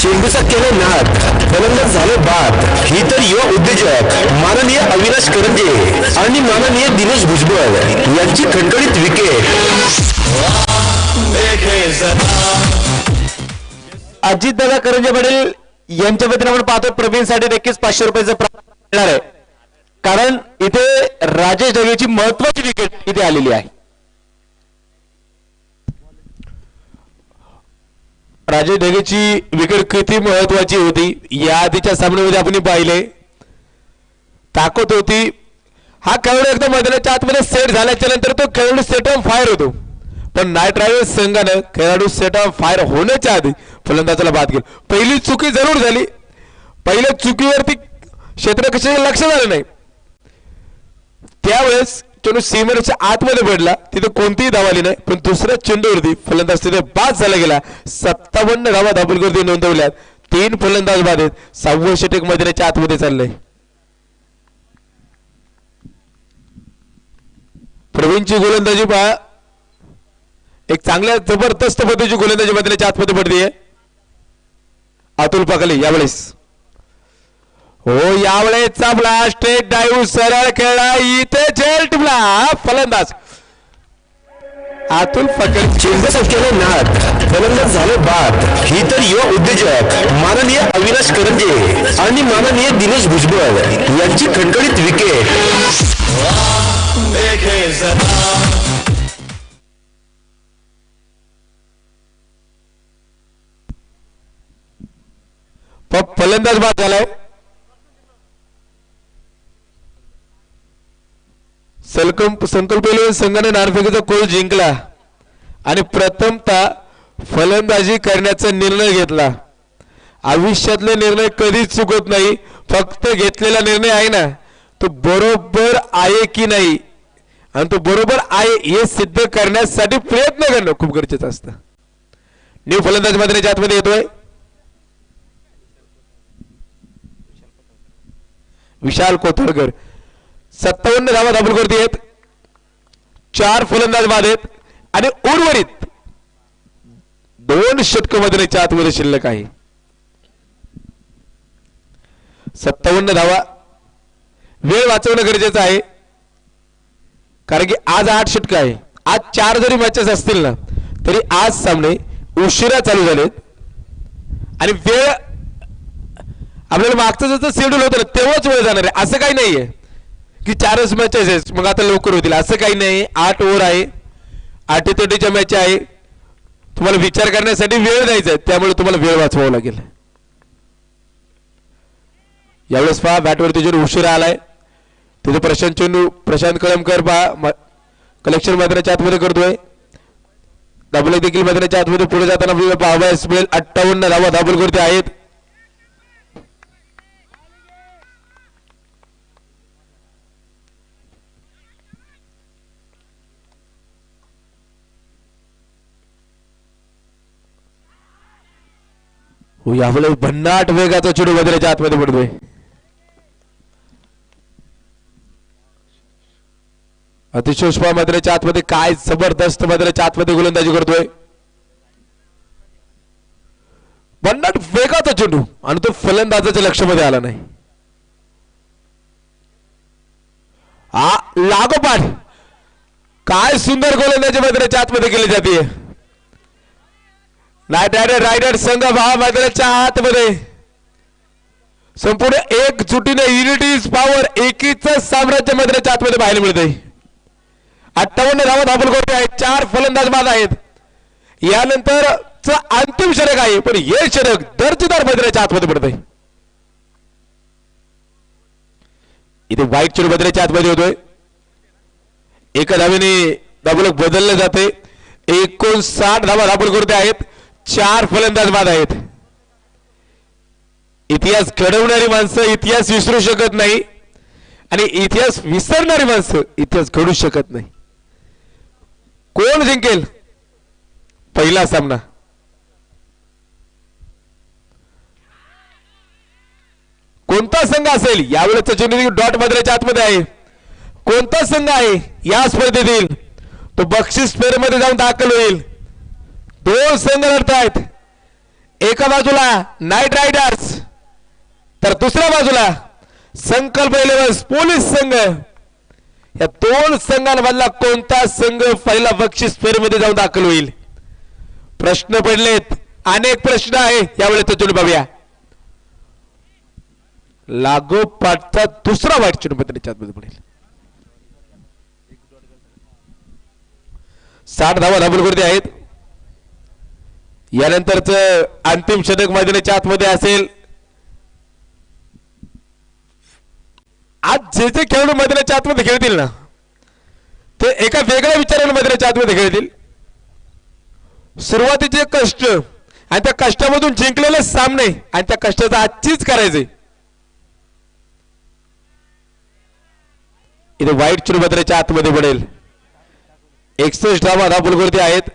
चेंडूचा केले नाद, फलंदाज झाले बाद. ही तर युवा उद्योजक माननीय अविनाश करंजे आणि माननीय दिनेश भुजबळ यांची खणखणीत विकेट. अजितदादा करंजे पाटील यांच्या वतीने आपण पाहतो प्रवीणसाठी नक्कीच 500 रुपयाचं मिळणार आहे, कारण इथे राजेश ढगेची महत्वाची विकेट इथे आलेली आहे. राजेश ढगेची विकेट किती महत्वाची होती या आधीच्या सामन्यामध्ये आपण पाहिले. ताकद होती. हा खेळाडू एकदा मैदानाच्या आतमध्ये सेट झाल्याच्या नंतर तो खेळाडू सेट ऑन फायर होतो, पण नाईट रायडर्स संघानं खेळाडू सेट ऑन फायर होण्याच्या आधी फलंदाजाला बाद केलं. पहिली चुकी जरूर झाली. पहिल्या चुकीवरती क्षेत्ररक्षकाचे लक्ष झालं नाही. त्यावेळेस चेंडू सीमेच्या आतमध्ये पडला, तिथे कोणतीही धाव आली नाही, पण दुसऱ्या चेंडूवरती फलंदाज तिथे बाद झाला गेला. 57 धावा धाबलगुर्दी नोंदवल्यात. 3 फलंदाज बाद आहेत. 6वं षटक मैदानाच्या आतमध्ये चाललंय. प्रवीणची गोलंदाजी पहा, एक चांगल्या जबरदस्त पद्धतीची गोलंदाजी मैदानाच्या आतमध्ये पडते. अतुल पाकले यावेळेस हो यावेळेसचा ब्लास्ट स्ट्रेट डाईव्ह सरळ खेळला. इथे झेल टिपला फलंदाज अतुल पाकले. चेंडूचा केले नाद, फलंदाज झाले बाद. ही तर युवा उद्योजक माननीय अविनाश करंजे आणि माननीय दिनेश भुजबळ यांची खणखणीत विकेट. फलंदाज बाद झालाय. संकल्प संघाने नाणेफेकीचा कोल जिंकला आणि प्रथमतः फलंदाजी करण्याचा निर्णय घेतला. आयुष्यातले निर्णय कधीच चुकत नाही. फक्त घेतलेला निर्णय आहे ना तो बरोबर आहे की नाही, आणि तो बरोबर आहे हे सिद्ध करण्यासाठी प्रयत्न करणं खूप गरजेचं असतं. न्यू फलंदाज मैदानाच्या आतमध्ये येतोय. विशाल कोथळकर. 57 धावा दाबून आहेत. 4 फलंदाज बाद आहेत आणि उर्वरित 2 षटक मैदानाच्या आतमध्ये शिल्लक आहे. 57 धावा. वेळ वाचवणं गरजेचं आहे कारण की आज 8 षटक आहे. आज 4 जरी मॅचेस असतील ना तरी आज सामने उशिरा चालू झालेत आणि वेळ आपल्याला मागचं जसं शेड्यूल होतं ना तेव्हाच वेळ जाणार आहे. असं काही नाहीये की 4च मॅचेस आहेत मग आता लवकर होतील असं काही नाही. 8 ओव्हर आहे. 8-30च्या मॅच आहे. तुम्हाला विचार करण्यासाठी वेळ द्यायचा आहे त्यामुळे तुम्हाला वेळ वाचवावा लागेल. यावेळेस पहा बॅटवरती जो उशिरा आलाय तिथे प्रशांत कळमकर पहा कलेक्शन मैदानाच्या आतमध्ये करतोय. दाबोले देखील मैदानाच्या आतमध्ये पुढे जाताना पाहावयास मिळेल. 58 धावा दाबोलकरते आहेत. यावेळेस भन्नाट वेगाचा चेंडू मैदानाच्या आतमध्ये पडतोय. अतिशय पुष्पा मैदानाच्या आतमध्ये काय जबरदस्त मैदानाच्या आतमध्ये गोलंदाजी करतोय. भन्नाट वेगाचा चेंडू आणि तो फलंदाजाच्या लक्षामध्ये आला नाही. लागोपाठ काय सुंदर गोलंदाजी मैदानाच्या आतमध्ये केली जाते. रायडर संघ मैदानाच्या आतमध्ये संपूर्ण एकजुटीने युनिटीज पॉवर एकीच साम्राज्य मैदानाच्या आतमध्ये पाहायला मिळते. 58 धावा दाबून करते आहेत. 4 फलंदाज बाद आहेत. यानंतरच अंतिम षटक आहे पण हे षटक दर्जेदार मैदानाच्या आतमध्ये पडतंय. इथे वाईट चेंडू मैदानाच्या आतमध्ये होतोय. एका धावेने दाबुलक बदलले जाते. 59 धावा दाबून करते आहेत. 4 फलंदाज बाद आहेत. इतिहास घडवणारी माणसं इतिहास विसरू शकत नाही आणि इतिहास विसरणारी माणसं इतिहास घडू शकत नाही. कोण जिंकेल पहिला सामना? कोणता संघ असेल? यावेळेचा चेंडू डॉट मैदानाच्या आतमध्ये आहे. कोणता संघ आहे या स्पर्धेतील तो बक्षीस फेरीमध्ये जाऊन दाखल होईल. 2 संघ लढत आहेत. एका बाजूला नाईट रायडर्स तर दुसऱ्या बाजूला संकल्प इलेव्हन्स पोलीस संघ. या 2 संघांमधला कोणता संघ पहिला बक्षीस फेरीमध्ये जाऊन दाखल होईल? प्रश्न पडलेत. अनेक प्रश्न आहे यावेळेचा चेंडू बघूया. लागोपाठचा दुसरा वाईट चेंडू मैदानाच्या आतमध्ये पडेल. 60 धावा दाबून आहेत. यानंतरच अंतिम षटक मैदानाच्या आतमध्ये असेल. आज जे जे खेळाडू मैदानाच्या आतमध्ये खेळतील ना ते एका वेगळ्या विचाराने मैदानाच्या आतमध्ये खेळतील. सुरुवातीचे कष्ट आणि त्या कष्टामधून जिंकलेले सामने आणि त्या कष्टाचा आजचीच करायचे. इथे वाईट चेंडू मैदानाच्या आतमध्ये पडेल. 61 धावा दाबून आहेत.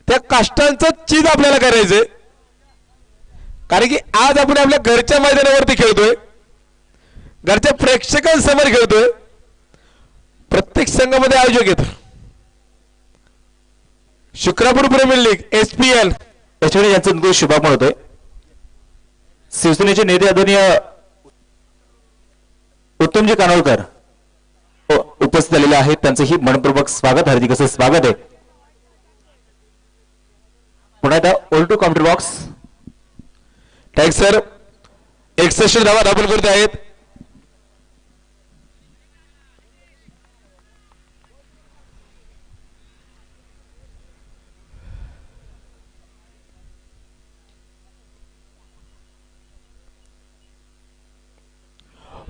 त्या कष्टांचं चीज आपल्याला करायचंय कारण की आज आपण आपल्या घरच्या मैदानावरती खेळतोय. घरच्या प्रेक्षकांसमोर खेळतोय. प्रत्येक संघामध्ये आयोजक येतो. शुक्रापूर प्रीमियर लीग SPL त्याच्याकडे यांचं शुभागमन होतोय. शिवसेनेचे नेते आदरणीय उत्तमजी कानोळकर उपस्थित झालेले आहेत. त्यांचंही मनपूर्वक स्वागत, हार्दिक असं स्वागत आहे. पुन्हा एकदा ऑल टू कॉमेंट्री बॉक्स. टॅग सर 61 धावा दाबून करत आहेत.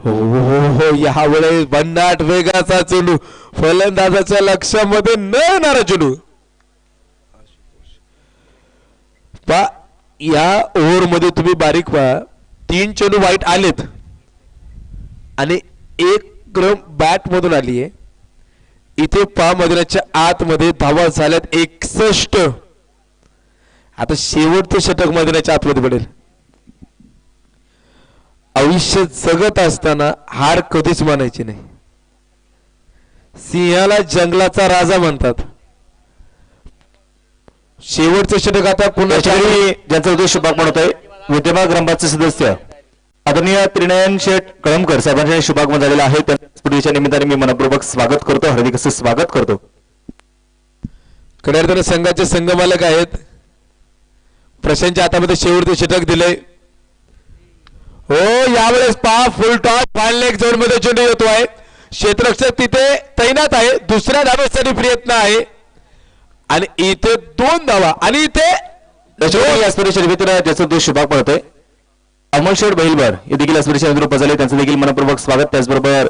हो यावेळेस भन्नाट वेगाचा चेंडू फलंदाजाच्या लक्षामध्ये न येणारा चेंडू. पा या ओव्हर मध्ये तुम्ही बारीक पहा 3 चेंडू वाईट आलेत आणि 1 क्रम बॅट मधून आली आहे. इथे पहा मैदानाच्या आतमध्ये धावा झाल्यात 61. आता शेवटचं षटक मैदानाच्या आतमध्ये पडेल. आयुष्य जगत असताना हार कधीच मानायची नाही. सिंहाला जंगलाचा राजा म्हणतात. शेवटचं षटक आता पुन्हा ज्यांचा उद्देश शुभागमन होत आहे विद्यमान ग्रामपंचायत सदस्य आदरणीय त्रिनयन शेठ कळमकर साहेबांचे शुभागमन झालेलं आहे. त्यांच्या निमित्ताने मी मनपूर्वक स्वागत करतो, हार्दिक असं स्वागत करतो. खऱ्या अर्थानं संघाचे संघमालक आहेत. प्रशांतच्या हातामध्ये शेवटचे षटक दिले. हो, यावेळेस पहा फुल टॉस फायनल एक झोन मध्ये चेंडू येतोय. क्षेत्ररक्षक तिथे तैनात आहे. दुसऱ्या धावेसाठी प्रयत्न आहे आणि इथे 2 धावा आणि इथे ज्याचा उद्देश शुभागमन होतोय अमोल शेठ बहिलबर हे देखील अस्पर्शेच्या अनुरूप झाले. त्यांचं देखील मनपूर्वक स्वागत. त्याचबरोबर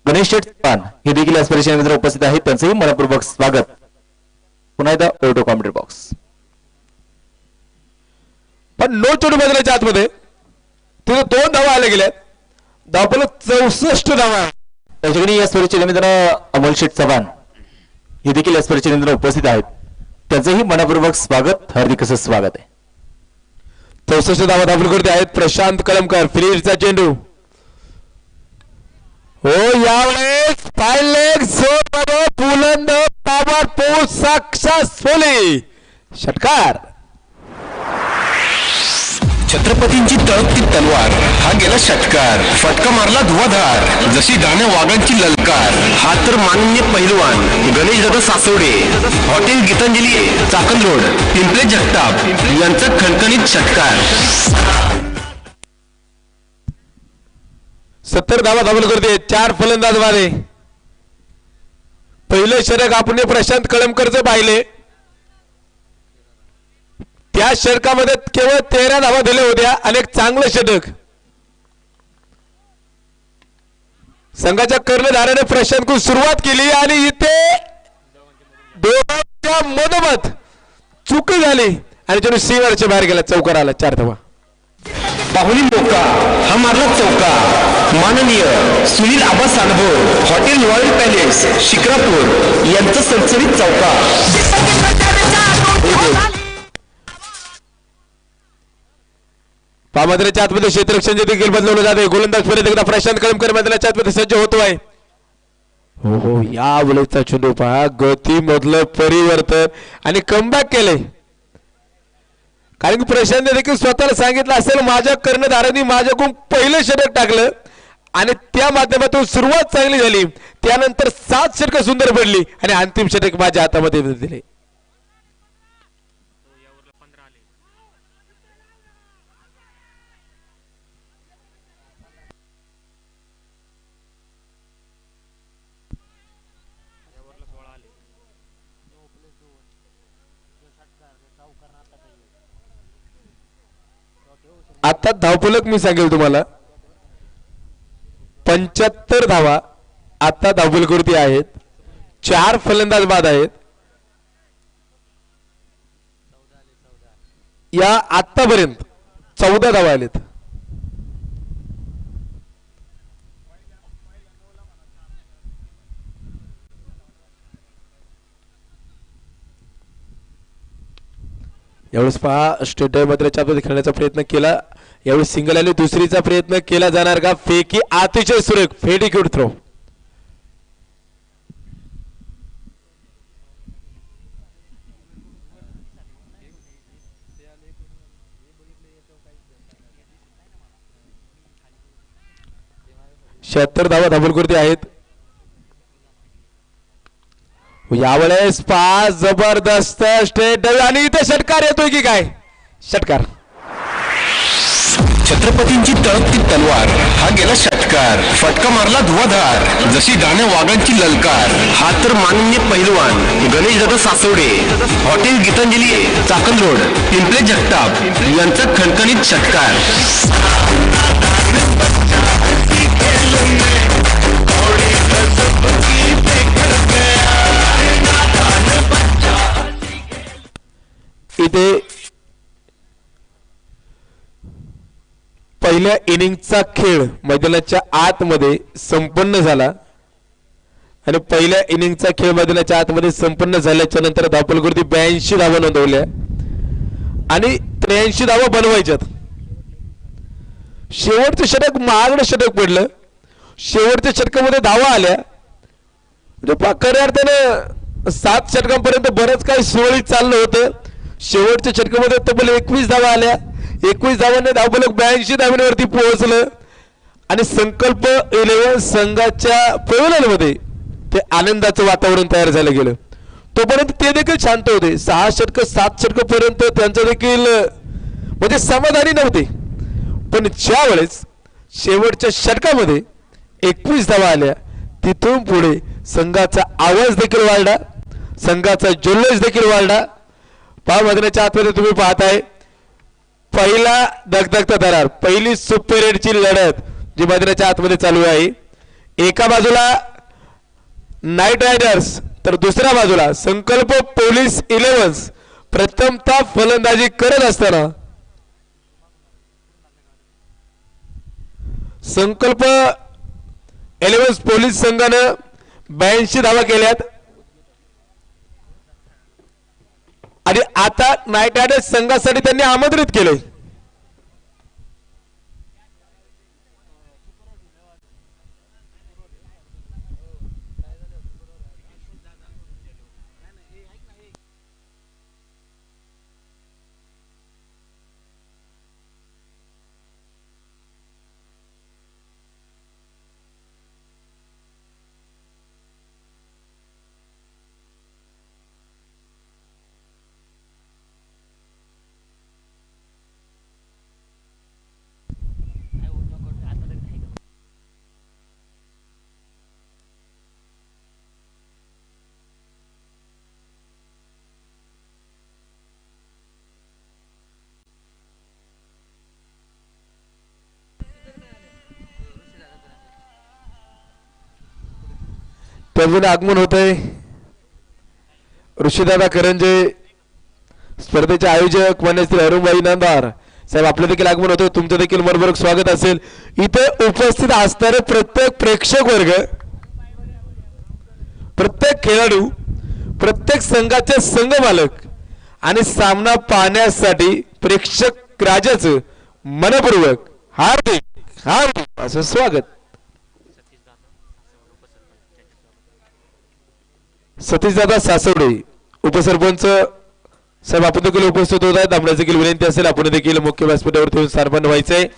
गणेश शेठ चव्हाण हे देखील अस्पर्शेच्या अनुरूप उपस्थित आहेत. त्यांचंही मनपूर्वक स्वागत. पुन्हा एकदा ऑटो कॉमेंट्री बॉक्स. पण नो चेंडू बदलायच्या आतमध्ये तिथे 2 धावा आल्या गेल्या. धावपल 64 धावा. त्या ठिकाणी या स्पर्धेच्या निमित्तानं अमोल शेठ चव्हाण हे देखील या स्पर्धेच्या निमित्तानं उपस्थित आहेत. त्यांचंही मनपूर्वक स्वागत, हार्दिक असं स्वागत आहे. 64 धावा धावपल करते आहेत प्रशांत कळमकर. फिनिशचा चेंडू. हो, यावेळेस फायनल झोन मध्ये बुलंद पावर पोस्ट सक्सेसफुली षटकार. छत्रपतींची तळपती तलवार हा गेला षटकार. फटका मारला धुवाधार जशी धाण्या वाघांची ललकार. हा तर माननीय पहिलवान गणेश दादा सासवडे हॉटेल गीतांजली चाकण रोड पिंपले जगताप यांचा खणखणीत षटकार. 70 धावा धावल करते. 4 फलंदाज वाले. पहिले षटक आपण प्रशांत कळमकरचं पाहिले. त्या षटकामध्ये केवळ 13 धावा दिल्या होत्या आणि एक चांगलं षटक. संघाच्या कर्णधाराने प्रशांतकडून सुरुवात केली आणि इथे दोघांच्या मधोमध चूक झाली आणि चेंडू सीवरच्या बाहेर गेला. चौकार आला. 4 धावा. बाहुली मोका हा मारला चौका. माननीय सुनील आबा सानभोर हॉटेल रॉयल पॅलेस शिक्रापूर यांचा सणसणीत चौका. मैदानाच्या आतमध्ये क्षेत्ररक्षण देखील बदलवलं जाते. गोलंदाज परत एकदा प्रशांत कळमकर मैदानाच्या आतमध्ये सज्ज होतोय. हो हो, या वेळेचा चेंडू पहा. गतीमधलं परिवर्तन आणि कमबॅक केले. कारण की प्रशांत देखील स्वतःला सांगितलं असेल माझ्या कर्णधारांनी माझ्याकडून पहिलं षटक टाकलं आणि त्या माध्यमातून सुरुवात चांगली झाली. त्यानंतर 7 षटकं सुंदर पडली आणि अंतिम षटक माझ्या हातामध्ये दिले. आता धावफलक मी सांगेल तुम्हाला. 75 धावा आता धावफलकावरती आहेत. 4 फलंदाज बाद आहेत. या आतापर्यंत 14 धावा आलेत. यावेळेस पहा स्टेट मैदानाच्या खेळण्याचा प्रयत्न केला. यावेळी सिंगल आली. दुसरीचा प्रयत्न केला जाणार का? फेकी अतिशय सुरेख. फेडिक्यूट थ्रो. शहात्तर धावा धावलकुर्ती आहेत. यावेळेस पाच जबरदस्त स्टेट आणि इथे षटकार येतोय की काय? षटकार. छत्रपतींची तळपती तलवार हा गेला षटकार. फटका मारला धुवाधार जशी धाण्या वाघांची ललकार. हा तर माननीय पहिलवान गणेश दादा सासवडे हॉटेल गीतांजली चाकण रोड पिंपले जगताप यांचा खणखणीत षटकार. इथे पहिल्या इनिंगचा खेळ मैदानाच्या आतमध्ये संपन्न झाला आणि पहिल्या इनिंगचा खेळ मैदानाच्या आतमध्ये संपन्न झाल्याच्या नंतर धावफलकावरती 82 धावा नोंदवल्या आणि 83 धावा बनवायच्यात. शेवटचं षटक महागडं षटक पडलं. शेवटच्या षटकामध्ये धावा आल्या. म्हणजे खऱ्या अर्थानं 7 षटकांपर्यंत बरंच काही सुरळीत चाललं होतं. शेवटच्या षटकामध्ये तब्बल 21 धावा आल्या. 21 धावांनी धावफलक 82 धावांवरती पोहोचलं आणि संकल्प 11 संघाच्या पैलवानांमध्ये ते आनंदाचं वातावरण तयार झालं गेलं. तोपर्यंत ते देखील शांत होते. 6 षटक 7 षटकापर्यंत त्यांचं देखील म्हणजे समाधानी नव्हते. पण ज्या वेळेस शेवटच्या षटकामध्ये 21 धावा आल्या तिथून पुढे संघाचा आवाज देखील वाढला, संघाचा जल्लोष देखील वाढला. मैदानाच्या आतमध्ये तुम्ही पाहताय पहिला धगधगता दरार, पहिली सुपर 8 ची लढत जी मैदानाच्या आतमध्ये चालू आहे. एका बाजूला नाईट रायडर्स तर दुसऱ्या बाजूला संकल्प पोलीस 11 प्रथमतः फलंदाजी करत असताना संकल्प 11 पोलीस संघानं 82 धावा केल्यात आणि आता नाईट रायडर्स संघासाठी त्यांनी आमंत्रित केले. त्याचं आगमन होत आहे. ऋषीदादा करंजे स्पर्धेचे आयोजक मान्य श्री अरुणबाई नांदार साहेब आपलं देखील आगमन होतं. तुमचं देखील मनपूर्वक स्वागत असेल. इथे उपस्थित असणारे प्रत्येक प्रेक्षक वर्ग, प्रत्येक खेळाडू, प्रत्येक संघाचे संघ मालक आणि सामना पाहण्यासाठी प्रेक्षक राजाचं मनपूर्वक हार्दिक हार्दिक असं स्वागत. सतीशदादा सासवडे उपसरपंच साहेब आपण देखील उपस्थित होत आहेत. आपल्याला देखील विनंती असेल आपण देखील मुख्य व्यासपीठावरती येऊन स्थान व्हायचंय.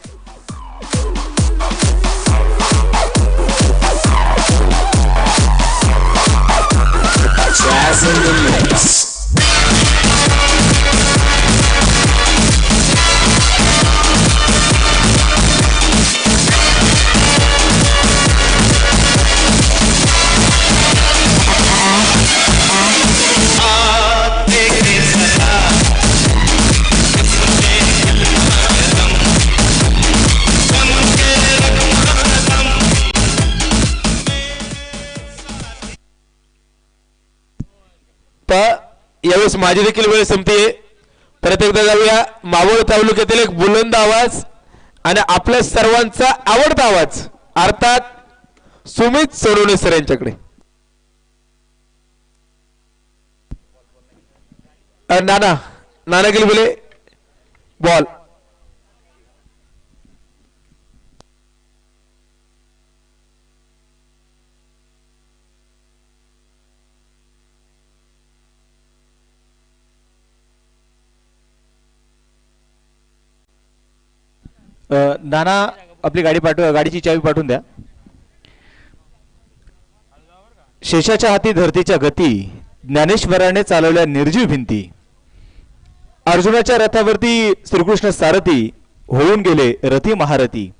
यावेळेस माझी देखील वेळ संपते. परत एकदा जाऊया मावळ तालुक्यातील एक बुलंद आवाज आणि आपल्या सर्वांचा आवडता आवाज अर्थात सुमित सोनवणे सर यांच्याकडे. नाना नाना गिलबुले बॉल. नाना आपली गाडी गाडीची चावी पाठवून द्या. शेषाच्या हाती धरतीच्या गती, ज्ञानेश्वराने चालवल्या निर्जीव भिंती. अर्जुनाच्या रथावरती श्रीकृष्ण सारथी, होऊन गेले रथी महारथी.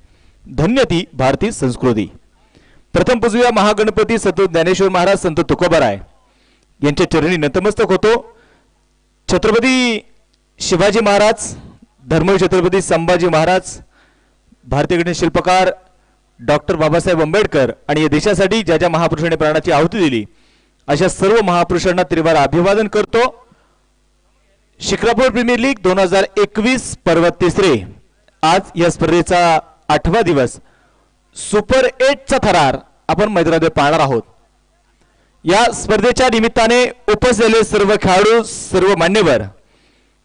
धन्य ती भारतीय संस्कृती. प्रथम पूजूया महागणपती संत ज्ञानेश्वर महाराज, संत तुकोबाराय यांच्या चरणी नतमस्तक होतो. छत्रपती शिवाजी महाराज, धर्मवीर छत्रपती संभाजी महाराज, भारतीय गणित शिल्पकार डॉक्टर बाबासाहेब आंबेडकर आणि या देशासाठी ज्या ज्या महापुरुषांनी प्राणाची आहुती दिली अशा सर्व महापुरुषांना त्रिवार अभिवादन करतो. शिक्रापूर प्रीमियर लीग 2021 पर्व 3. आज या स्पर्धेचा 8वा दिवस. सुपर 8 चा थरार आपण मैदानात पाहणार आहोत. या स्पर्धेच्या निमित्ताने उपस्थित सर्व खेळाडू, सर्व मान्यवर,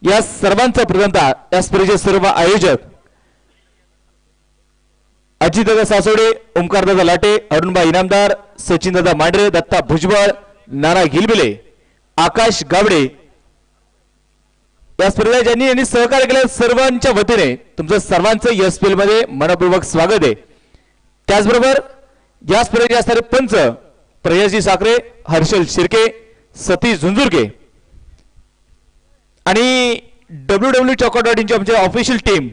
या सर्वांचा प्रथमतः या स्पर्धेचे सर्व आयोजक अजितदादा सासोडे, ओमकारदादा लाटे, अरुणबा इनामदार, सचिनदादा मांढरे, दत्ता भुजबळ, नाना गिलबिले, आकाश गावडे या स्पर्धेला ज्यांनी यांनी सहकार्य केलं सर्वांच्या वतीने तुमचं सर्वांचं एसपीएल मध्ये मनपूर्वक स्वागत आहे. त्याचबरोबर या स्पर्धेचे असणारे पंच प्रयासजी साखरे, हर्षल शिर्के, सतीश झुंझुरके आणि www चॉकॉट.inची आमची ऑफिशियल टीम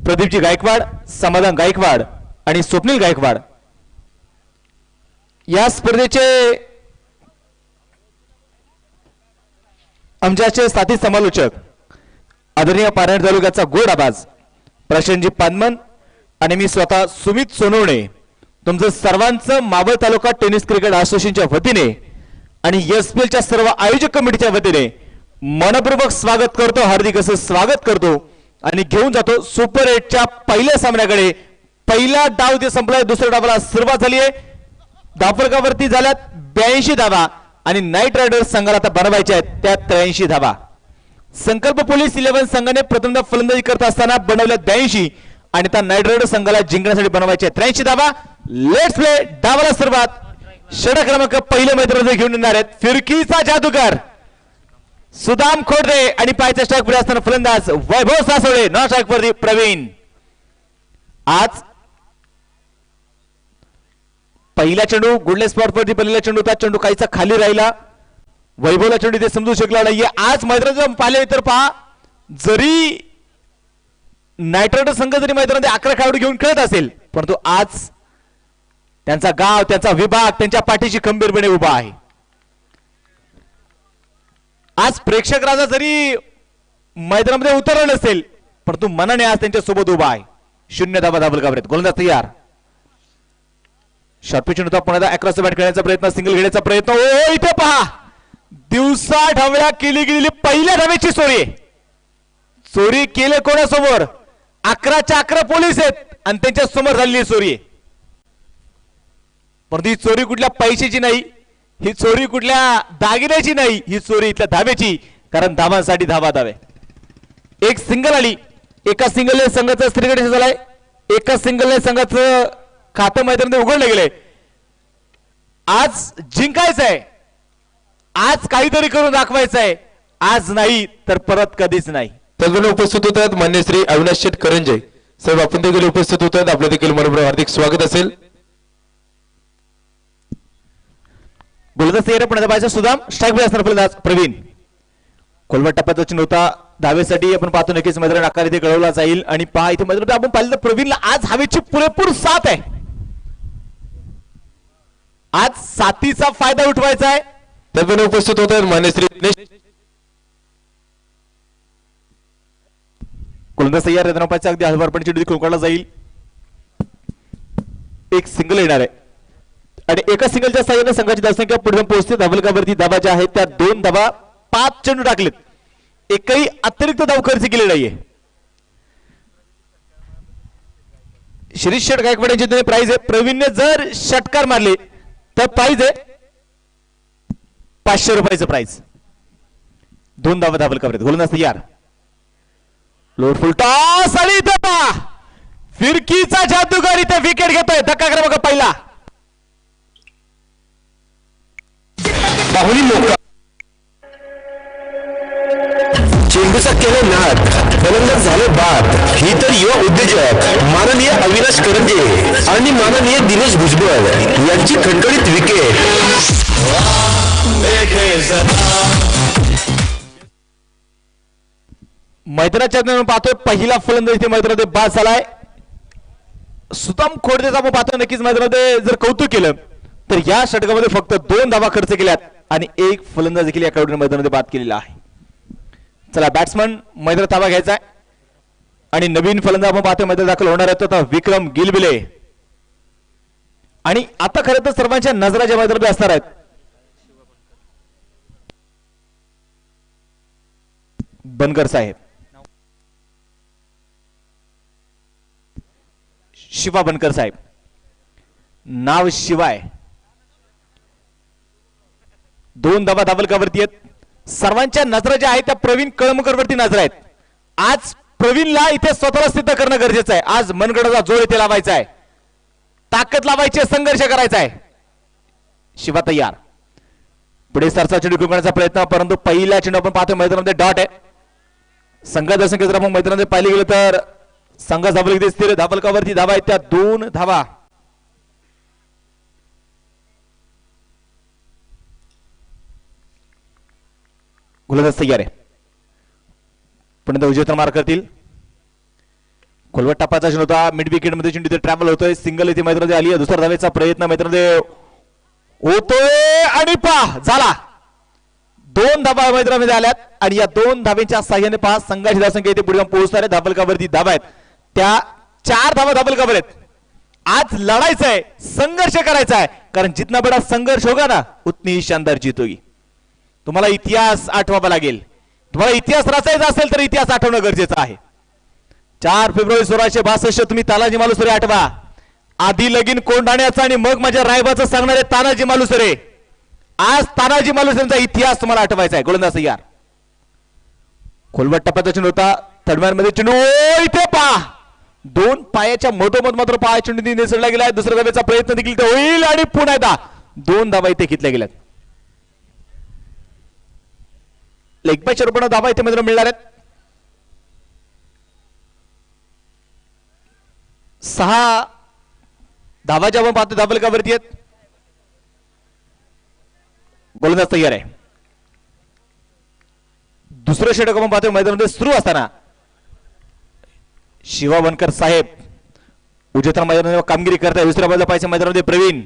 प्रदीपजी गायकवाड, समाधान गायकवाड आणि स्वप्नील गायकवाड. या स्पर्धेचे आमच्याचे साथी समालोचक आदरणीय पारनेर तालुक्याचा गोड आवाज प्रशांतजी पानमन आणि मी स्वतः सुमित सोनवणे तुमचं सर्वांचं मावळ तालुका टेनिस क्रिकेट असोसिएशनच्या वतीने आणि एसपीएलच्या सर्व आयोजक कमिटीच्या वतीने मनपूर्वक स्वागत करतो. हार्दिक असं स्वागत करतो आणि घेऊन जातो सुपर 8च्या पहिल्या सामन्याकडे. पहिला डाव ते संपलाय, दुसऱ्या डावाला सुरुवात झाली आहे. धावफलकावरती झाल्यात 82 धावा आणि नाईट रायडर्स संघाला आता बनवायचे आहेत त्या 83 धावा. संकल्प पोलीस 11 संघाने प्रथमदा फलंदाजी करत असताना बनवल्या 82 आणि त्या नाईट रायडर्स संघाला जिंकण्यासाठी बनवायचे 83 धावा. Let's play. डावाला सुरुवात. षटक क्रमांक पहिले मैदानात घेऊन येणार आहेत फिरकीचा जादूगार सुदाम खोडरे आणि पायच्या स्ट्राईक पुढे असताना फलंदाज वैभव सासोडे. नॉन स्ट्राईक वरती प्रवीण. आज पहिला चेंडू गुडले स्पॉट वरती पहिला चेंडू होता. चेंडू काहीचा खाली राहिला. वैभवला चेंडू ते समजू शकला नाहीये. आज मैदानात पाहिले तर पहा, जरी नाईट रायडर्स संघ जरी मैदानात 11 खेळाडू घेऊन खेळत असेल परंतु आज त्यांचा गाव, त्यांचा विभाग त्यांच्या पाठीशी खंबीरपणे उभा आहे. आज प्रेक्षक राजा जरी मैदानामध्ये उतरला नसेल परंतु मनाने आज त्यांच्या सोबत उभा आहे. 0 धावा धावलकावर गोलंदाज तयार. शॉर्टपिच होता पुन्हा अक्रॉस बॅट खेळण्याचा प्रयत्न, सिंगल घेण्याचा प्रयत्न. ओ इथे पहा, दिवसा ढवळ्या केली गेलेली पहिल्या धावेची चोरी. चोरी केले कोणासमोर? 11च्या 11 पोलीस आहेत आणि त्यांच्या समोर झालेली चोरी आहे. परंतु ही चोरी कुठल्या पैशाची नाही, ही चोरी कुठल्या दागिन्याची नाही, ही चोरी इथल्या धावेची. कारण धावांसाठी धावा धावे. एक सिंगल आली. एका सिंगलने संघाचा स्त्रीगट झालाय. एका सिंगलने संघाचं खातं मैदानात उघडलं गेलंय. आज जिंकायचंय, आज काहीतरी करून दाखवायचंय. आज नाही तर परत कधीच नाही. त्याचबरोबर उपस्थित होतात मान्य श्री अविनाश शेठ करंजे साहेब, आपण देखील उपस्थित होतात. आपलं देखील मनपूर्वक हार्दिक स्वागत असेल. गोलंदाज तयार पुण्याचा बायचा सुदाम. स्ट्राईक मध्ये असणार फलंदाज प्रवीण. खोलवट टप्प्याचा चेंडू होता. धावेसाठी आपण पाहतो नक्कीच मैदान आकार इथे कळवला जाईल. आणि पहा इथे मैदान आपण पाहिलं तर प्रवीणला आज हवेची पुरेपूर साथ आहे. आज साथीचा फायदा उठवायचा आहे. त्याचबरोबर उपस्थित होतात मान्य श्री गोलंदाज तयार आहे. पाहिजे अगदी हलवारपणे चेंडू खोलकाडला जाईल. एक सिंगल येणार आहे आणि एका सिंगलच्या साह्याने संघाची धावसंख्या पुढे पोहोचते. धावलकावरती धावा ज्या आहेत त्या 2 धावा. 5 चेंडू टाकलेत. एकही अतिरिक्त धाव खर्च केले नाहीये. शिरीष शेठ गायकवाड यांची प्राइज आहे. प्रवीणने जर षटकार मारले तर प्राइज आहे 500 रुपयाचं प्राइज. 2 धावा धावलकावरती. गोलंदाज तयार. लोड फुल टॉस आणि इथे फिरकीचा जादूगार इथे विकेट घेतोय. धक्का क्रमांक पहिला. बाहुली मोका चेंडूचा केले नाद, फलंदाज झाले बाद. ही तर युवा उद्योजक माननीय अविनाश करंजे आणि माननीय दिनेश भुजबळ यांची खणखणीत विकेट. मैदानाच्या पाहतोय पहिला फलंदाज इथे मैदानामध्ये बाद झालाय. सुदाम खोडदेचा आपण पाहतोय नक्कीच मैदानामध्ये जर कौतुक केलं तर या षटकामध्ये फक्त 2 धावा खर्च केल्यात आणि एक फलंदाज देखील या खेळाडूने मैदानामध्ये बाद केलेला आहे. चला बॅट्समन मैदानात ताबा घ्यायचा आहे आणि नवीन फलंदाज आपण पाहतोय मैदानात दाखल होणार आहेत आता विक्रम गिलबिले. आणि आता खरं तर सर्वांच्या नजरा ज्या मैदानामध्ये असणार आहेत बनकर साहेब, शिवा बनकर साहेब. नाव शिवाय 2 धावा धावलकावरती आहेत. सर्वांच्या नजरा ज्या आहेत त्या प्रवीण कळमकर वरती नजर आहेत. आज प्रवीणला इथे स्वतःला सिद्ध करणं गरजेचं आहे. आज मनगडाचा जोर इथे लावायचा आहे, ताकद लावायची, संघर्ष करायचा आहे. शिवा तयार, पुढे सरसा चेंडू करण्याचा प्रयत्न, परंतु पहिला चेंडू आपण पाहतोय मैदानामध्ये डॉट आहे. संघाचा संख्या जर आपण मैदानामध्ये पाहिले गेलं तर संघ धावल दिसतील. धावलकावरती धावा आहेत त्या 2 धावा. गोलंदाज तयार आहे, पुन्हा उजवीतर मार करतील. खोलवट टप्प्याचा चेंडू होता, मिड विकेट मध्ये चेंडू इथे ट्रॅव्हल होतोय. सिंगल इथे मैदानामध्ये आली आहे. दुसऱ्या धावेचा प्रयत्न मैदानामध्ये होतोय आणि पहा झाला. 2 धावा मैदानामध्ये आल्यात आणि या 2 धावेच्या साह्याने पहा संघाची धावसंख्या इथे पुढे पोहोचणार आहे. धावलकावरती धावा आहेत त्या 4 धावा धावलकावर आहेत. आज लढायचं आहे, संघर्ष करायचा आहे, कारण जितना बडा संघर्ष होगा ना उतनी ही शानदार जीत होगी. तुम्हाला इतिहास आठवावा लागेल. तुम्हाला इतिहास रचायचा असेल तर इतिहास आठवणं गरजेचं आहे. 4 फेब्रुवारी 1662 तुम्ही तानाजी मालुसरे आठवा. आधी लगीन कोंढाण्याचा आणि मग माझ्या रायबाचं सांगणारे तानाजी मालुसरे. आज तानाजी मालुसरेंचा इतिहास तुम्हाला आठवायचा आहे. गोलंदाज तयार, खोलवट टप्प्याचा चेंडू होता, थर्डमॅन मध्ये चेंडू इथे पहा 2 पायाच्या मधोमध मात्र पाय चेंडू निसरला गेला. दुसऱ्या धावेचा प्रयत्न देखील होईल आणि पुन्हा एकदा 2 धावा इथे घेतल्या गेल्यात. लेग बाय चेंडू धावा इथे मित्र मिळणार आहेत. 6 धावा जेव्हा पाहतो धावलकावरती आहेत. गोलंदाज तयार आहे. दुसरं षटक आपण पाहतोय मैदानामध्ये सुरू असताना शिवा वनकर साहेब उजव्या मैदानावर कामगिरी करताय. दुसऱ्या बाजूला पाहायचं मैदानामध्ये प्रवीण.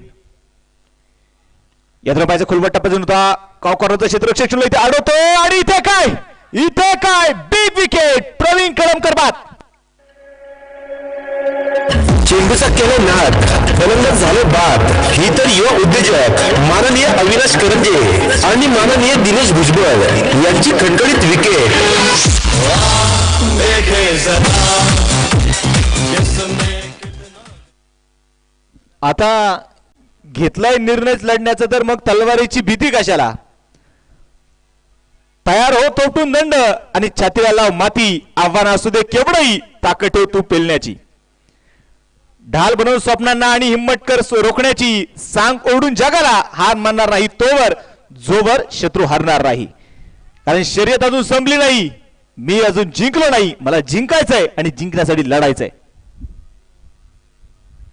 यातून पाहायचं खोलवट टप्प्यातून होता, कॉर्नरचं क्षेत्ररक्षक चेंडू इथे अडवतोय आणि इथे काय बिग विकेट प्रवीण कळमकर बाद. चेंडूचा केलं नाद, फलंदाज झाले बाद. ही तर युवा उद्योजक माननीय अविनाश करंजे आणि माननीय दिनेश भुजबळ यांची खणखणीत विकेट. आता घेतलाय निर्णय लढण्याचा तर मग तलवारीची भीती कशाला. तयार हो तोटून दंड आणि छातीला लाव माती. आव्हान असू दे केवढही ताकद ठेव तू पेलण्याची. ढाल बनवून स्वप्नांना आणि हिम्मत कर रोखण्याची. सांग ओढून जगाला हार मानणार नाही तोवर जोवर शत्रू हरणार नाही. कारण शर्यत अजून संपली नाही, मी अजून जिंकलो नाही, मला जिंकायचंय आणि जिंकण्यासाठी लढायचंय.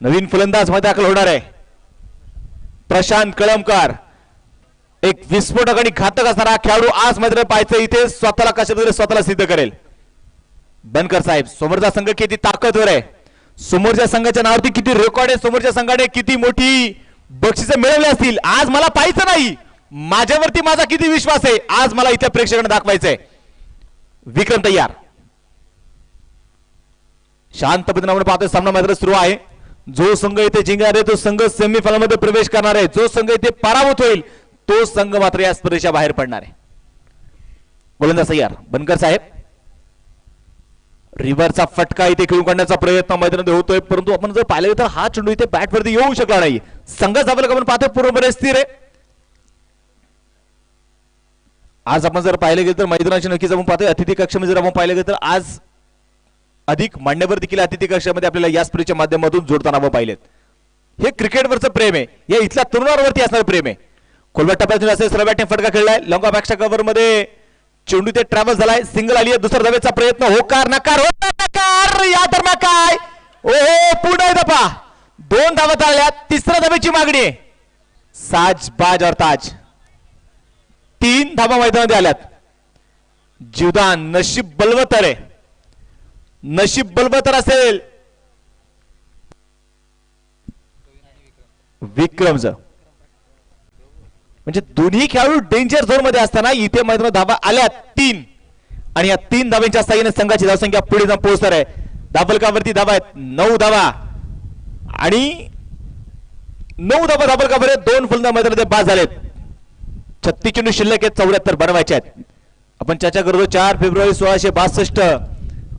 नवीन फलंदाज मध्ये दाखल होणार आहे प्रशांत कळमकर. एक विस्फोटक आणि घातक असणारा खेळाडू आज मात्र पाहायचं इथे स्वतःला कशा स्वतःला सिद्ध करेल. बनकर साहेब, समोरचा संघ किती ताकदवर आहे, समोरच्या संघाच्या नावावरती किती रेकॉर्ड आहे, समोरच्या संघाने किती मोठी बक्षिसे मिळवली असतील. आज मला पाहायचं नाही, माझ्यावरती माझा किती विश्वास आहे, आज मला इथे प्रेक्षकांना दाखवायचंय. विक्रम तयार, शांत पद्धतीने आपण पाहतोय सामना मात्र सुरू आहे. जो संघ इथे जिंकणार आहे तो संघ सेमीफायनल मध्ये प्रवेश करणार आहे. जो संघ इथे पराभूत होईल तो संघ मात्र या स्पर्धेच्या बाहेर पडणार आहे. गोलंदाज तयार, बनकर साहेब. रिव्हरचा फटका इथे खेळून काढण्याचा प्रयत्न मैदानात होतोय, परंतु आपण जर पाहिलं तर हा चेंडू इथे बॅट वरती येऊ शकला नाही. संघाचा आपल्याला आपण पाहतोय पूर्णपणे स्थिर आहे. आज आपण जर पाहिलं गेलं तर मैदानाची नक्कीच आपण पाहतोय अतिथी कक्षामध्ये जर आपण पाहिलं गेलं तर आज अधिक मान्यवर देखील अतिथी कक्षामध्ये आपल्याला या स्पर्धेच्या माध्यमातून जोडताना आपण पाहिलेत. हे क्रिकेटवरचं प्रेम आहे, या इथल्या तरुणांवरती असणारं प्रेम आहे. खोलवट टप्प्यातून असेल सरळ बॅटिंग फटका खेळलाय, लॉंगा बॅकच्या कव्हर मध्ये चेंडू ते ट्रॅव्हल झालाय, सिंगल आली आहे. दुसऱ्या धावेचा प्रयत्न होकार नकार नकार या दरम्यान काय ओहो पुढे दफा 2 धावा आल्या. तिसऱ्या धावेची मागणी आहे. साज बाज और ताज 3 धावा मैदानामध्ये आल्यात. जीवदान नशीब बलवतर आहे, नशीब बलवतर असेल विक्रमचं. म्हणजे दोन्ही खेळाडू डेंजर झोन मध्ये असताना इथे मैदानात धावा आल्या 3 आणि या 3 धावांच्या साह्याने संघाची धावसंख्या पुढे जाऊन पोहोचणार आहे. धाबलकावरती धावा आहेत 9 धावा आणि 9 धावा धाबलकावर 2 फलंदाज मैदानात बाद झालेत. 36 चेंडू शिल्लक आहेत, 74 बनवायचे आहेत. आपण चर्चा करतो 4 फेब्रुवारी 1662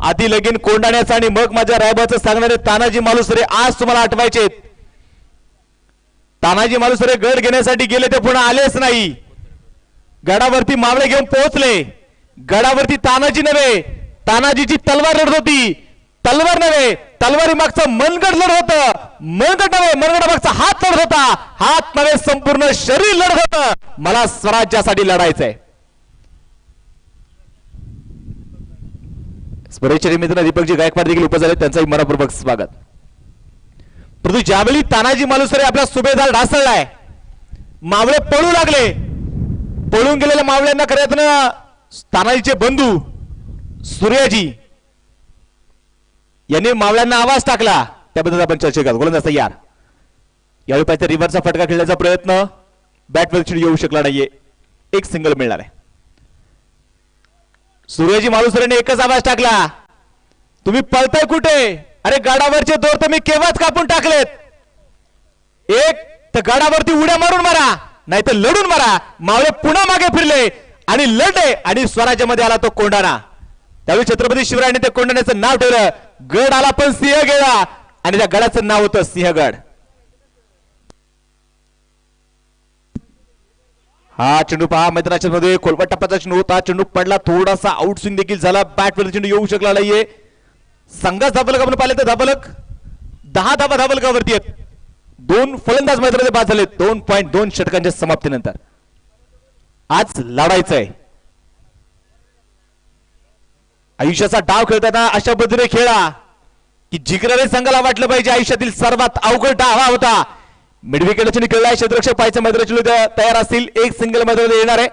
आधी लगीन कोंडाण्याचा आणि मग माझ्या रायबाचं सांगणारे तानाजी मालुसरे आज तुम्हाला आठवायचे. तानाजी मालुसरे गड घेण्यासाठी गेले ते पुन्हा आलेच नाही. गडावरती मावळे घेऊन पोहोचले. गडावरती तानाजी नव्हे तानाजीची तलवार लढत होती. तलवार नव्हे, तलवारी मागचं मनगड लढत होतं. मनगड नव्हे, मनगडा मागचा हात लढत होता. हात नव्हे, संपूर्ण शरीर लढत होतं. मला स्वराज्यासाठी लढायचंय. स्मरणीय मित्र दीपकजी गायकवाड देखील उपस्थित झाले, त्यांचंही मनपूर्वक स्वागत. परंतु ज्यावेळी तानाजी मालुसरे आपला सुभेदार ढासळलाय, मावळे पळू लागले. पळून गेलेल्या मावळ्यांना खऱ्यातनं तानाजीचे बंधू सूर्याजी यांनी मावळ्यांना आवाज टाकला. त्याबद्दल आपण चर्चा करू. गोलंदाज तयार. यावेळी पाहिजे रिव्हर्सचा फटका खेळण्याचा प्रयत्न बॅटवरची येऊ शकला नाहीये. एक सिंगल मिळणार आहे. सूर्याजी मालुसरेने एकच आवाज टाकला, तुम्ही पळताय कुठे? अरे गडावरचे दोर तर मी केव्हाच कापून टाकलेत. एक तर गडावरती उड्या मारून मारा, नाही तर लढून मारा. मावळे पुन्हा मागे फिरले आणि लढले आणि स्वराज्यामध्ये आला तो कोंढाणा. त्यावेळी छत्रपती शिवरायांनी त्या कोंढाण्याचं नाव ठेवलं. गड आला पण सिंह गेला आणि त्या गडाचं नाव होतं सिंहगड. हा चेंडू पहा मैदानाच्या मध्ये खोलपट टप्प्याचा चेंडू होता. चेंडू पडला, थोडासा आउट स्विंग देखील झाला. बॅटवर चेंडू येऊ शकला नाहीये. संघाच धाबलक आपण पाहिले तर धाबलक 10 धाबा धाबलकावरती आहेत. 2 फलंदाज मैदानामध्ये बाद झाले 2.2 षटकांच्या समाप्तीनंतर. आज लढायचंय. आयुष्याचा डाव खेळताना अशा पद्धतीने खेळा की जिंकणारे संघाला वाटलं पाहिजे आयुष्यातील सर्वात अवघड डाव हा होता. मिडविकेटची खेळलाय. क्षेत्ररक्षक पाहायचं मैदानाचे तयार असतील. एक सिंगल मैदानामध्ये येणार आहे.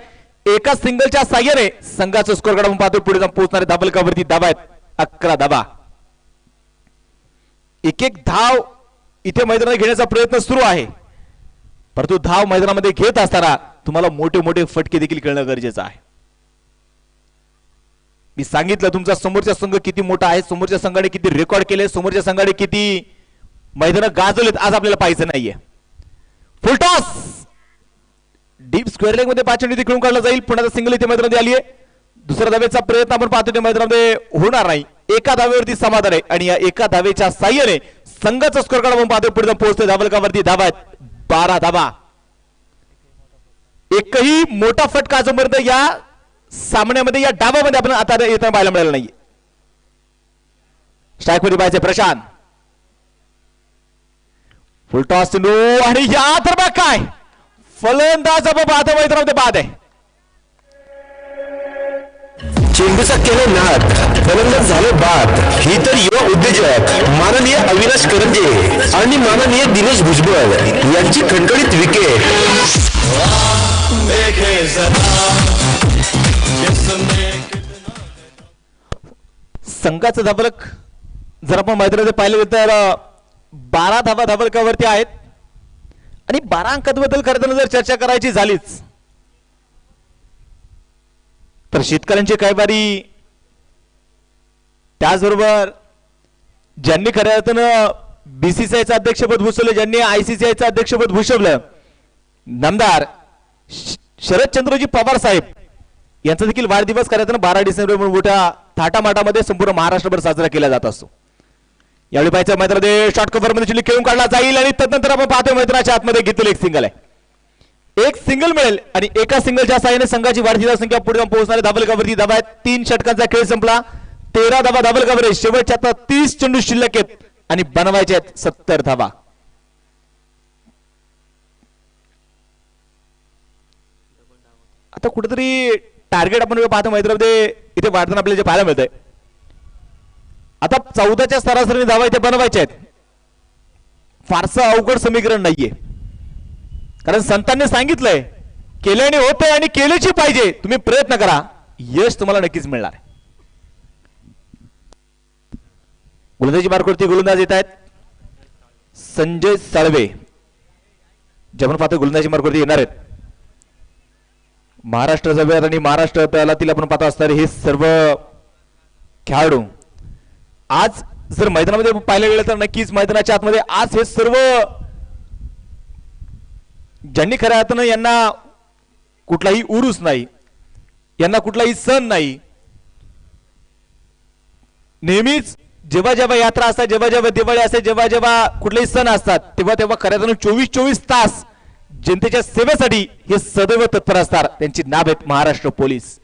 एका सिंगलच्या साह्याने संघाचं स्कोर कार्ड आपण पाहतो. पुढे जाऊन पोहोचणारे धाबलकावरती धाबा आहेत 11 धाबा. एक एक धाव इथे मैदानात घेण्याचा प्रयत्न सुरू आहे. परंतु धाव मैदानामध्ये घेत असताना तुम्हाला मोठे मोठे फटके देखील खेळणं गरजेचं आहे. मी सांगितलं तुमचा समोरचा संघ किती मोठा आहे, समोरच्या संघाने किती रेकॉर्ड केले, समोरच्या संघाने किती मैदान गाजवलेत. आज आपल्याला पाहायचं नाहीये. फुल टॉस डीप स्क्वेअर लेग मध्ये 5 चेंडू खेळून काढला जाईल. पुन्हा सिंगल इथे मैदानामध्ये आली आहे. दुसऱ्या धावेचा प्रयत्न आपण पाहतो ते मैदानामध्ये होणार नाही. एका धावेवरती समाधान आहे आणि या एका धावेच्या साह्याने संघाचा स्कोर कार्ड आपण पाहतो. पुढे पोहोचतोय धाबलकावरती धावा आहेत 12 धावा. एकही मोठा फटका आजपर्यंत या सामन्यामध्ये या डावामध्ये आपण आता येताना पाहायला मिळालं नाही. स्ट्राईक मध्ये पाहिजे प्रशांत. फुल टॉस चेंडू आणि या तर बघ काय फलंदाज बाद मैदानामध्ये बाद आहे. चेंडूचा केले नाद, फलंदाज झाले बाद. ही तर युवा उद्योजक माननीय अविनाश करंजे आणि माननीय दिनेश भुजबळ यांची खणखणीत विकेट. संघाचं धाबलक जर आपण मैदानामध्ये पाहिलं तर 12 धावा धाबलकावरती आहेत आणि 12 अंकांबद्दल खरं जर चर्चा करायची झालीच तर शेतकऱ्यांची काय बारी. त्याचबरोबर ज्यांनी खऱ्या अर्थानं बीसीसीआयचं अध्यक्षपद भूषवलं, ज्यांनी आयसीसीआयचं अध्यक्षपद भूषवलं, नामदार शरदचंद्रजी पवार साहेब यांचा देखील वाढदिवस खऱ्या अर्थानं 12 डिसेंबर मोठ्या थाटामाटामध्ये संपूर्ण महाराष्ट्रभर साजरा केला जात असतो. यावेळी पाहायचं मैदानामध्ये शॉर्ट कव्हर मध्ये चिली खेळून काढला जाईल आणि तदनंतर आपण पाहतोय मैदानाच्या आतमध्ये घेतलेलं एक सिंगल आहे. एक सिंगल मिळेल आणि एका सिंगलच्या साहाय्याने संघाची वाढती संख्या पुढे जाऊन पोहोचणारे धाबलकावरती धाबा आहेत. 3 षटकांचा खेळ संपला. 13 धाबा धाबलकावर. शेवटच्या आता 30 चेंडू शिल्लक आहेत आणि बनवायचे आहेत 70 धाबा. आता कुठेतरी टार्गेट आपण पाहतो मैदानामध्ये इथे वाढताना आपल्याला जे पाहायला मिळतंय. आता 14च्या सरासरी धावा इथे बनवायच्या आहेत. फारसं अवघड समीकरण नाहीये, कारण संतांनी सांगितलंय केल्याने होतंय आणि केल्याची पाहिजे. तुम्ही प्रयत्न करा, यश तुम्हाला नक्कीच मिळणार. गोलंदाजी मार्गावरती गोलंदाज येत आहेत संजय साळवे. जेव्हा पाहतो गोलंदाजी मार्गावरती येणार आहेत महाराष्ट्र सभेत आणि महाराष्ट्र दलातील आपण पाहतो असणारे हे सर्व खेळाडू. आज जर मैदानामध्ये पाहायला गेलं तर नक्कीच मैदानाच्या आतमध्ये आज हे सर्व ज्यांनी खऱ्या अर्थानं यांना कुठलाही उरूस नाही, यांना कुठलाही सण नाही, नेहमीच जेव्हा जेव्हा यात्रा असतात, जेव्हा जेव्हा दिवाळी असते, जेव्हा जेव्हा कुठलेही सण असतात, तेव्हा तेव्हा खऱ्या अर्थानं 24 तास जनतेच्या सेवेसाठी हे सदैव तत्पर असतात. त्यांची नाव आहेत महाराष्ट्र पोलीस.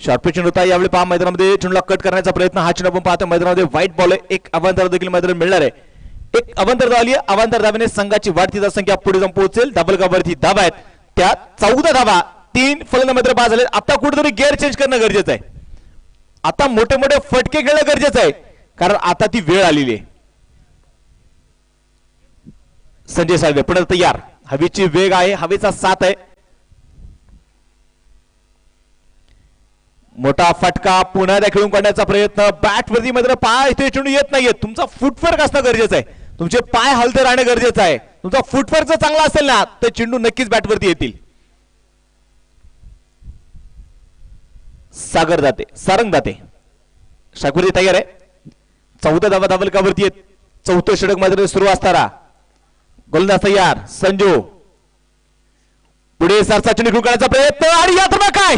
शॉर्ट चेंडू होता यावेळी पहा मैदानामध्ये चेंडूला कट करण्याचा प्रयत्न हा चेंडू आपण पाहतो मैदानामध्ये व्हाईट बॉल आहे एक अवांतर देखील मैदानात मिळणार आहे एक अवांतर धाव आली अवांतर धावेने संघाची वाढती धावसंख्या पुढे जाऊन पोहोचेल डबल कव्हरची धावा आहेत त्या 14 धावा 3 फलंदाज मात्र बाद झाले आता कुठेतरी गिअर चेंज करणं गरजेचं आहे आता मोठे मोठे फटके खेळणं गरजेचं आहे कारण आता ती वेळ आलेली आहे संजय साळवे पुढे तयार हवेची वेग आहे हवेचा साथ आहे मोठा फटका पुन्हा एकदा खेळून काढण्याचा प्रयत्न बॅट वरती मात्र पाय इथे चेंडू येत नाहीये तुमचा फुटवर्क असणं गरजेचं आहे तुमचे पाय हलते राहणं गरजेचं आहे तुमचा फुटवर्क जर चांगला असेल ना तर चेंडू नक्कीच बॅट वरती येतील सागर दाते सारंग दाते शाकवरती तयार आहे 14 धावा धावल का वरती आहेत 4थं षटक मात्र सुरू असताना गोलंदाज तयार संजू पुढे सरसा चेंडू खेळून काढण्याचा प्रयत्न आणि यात्रा काय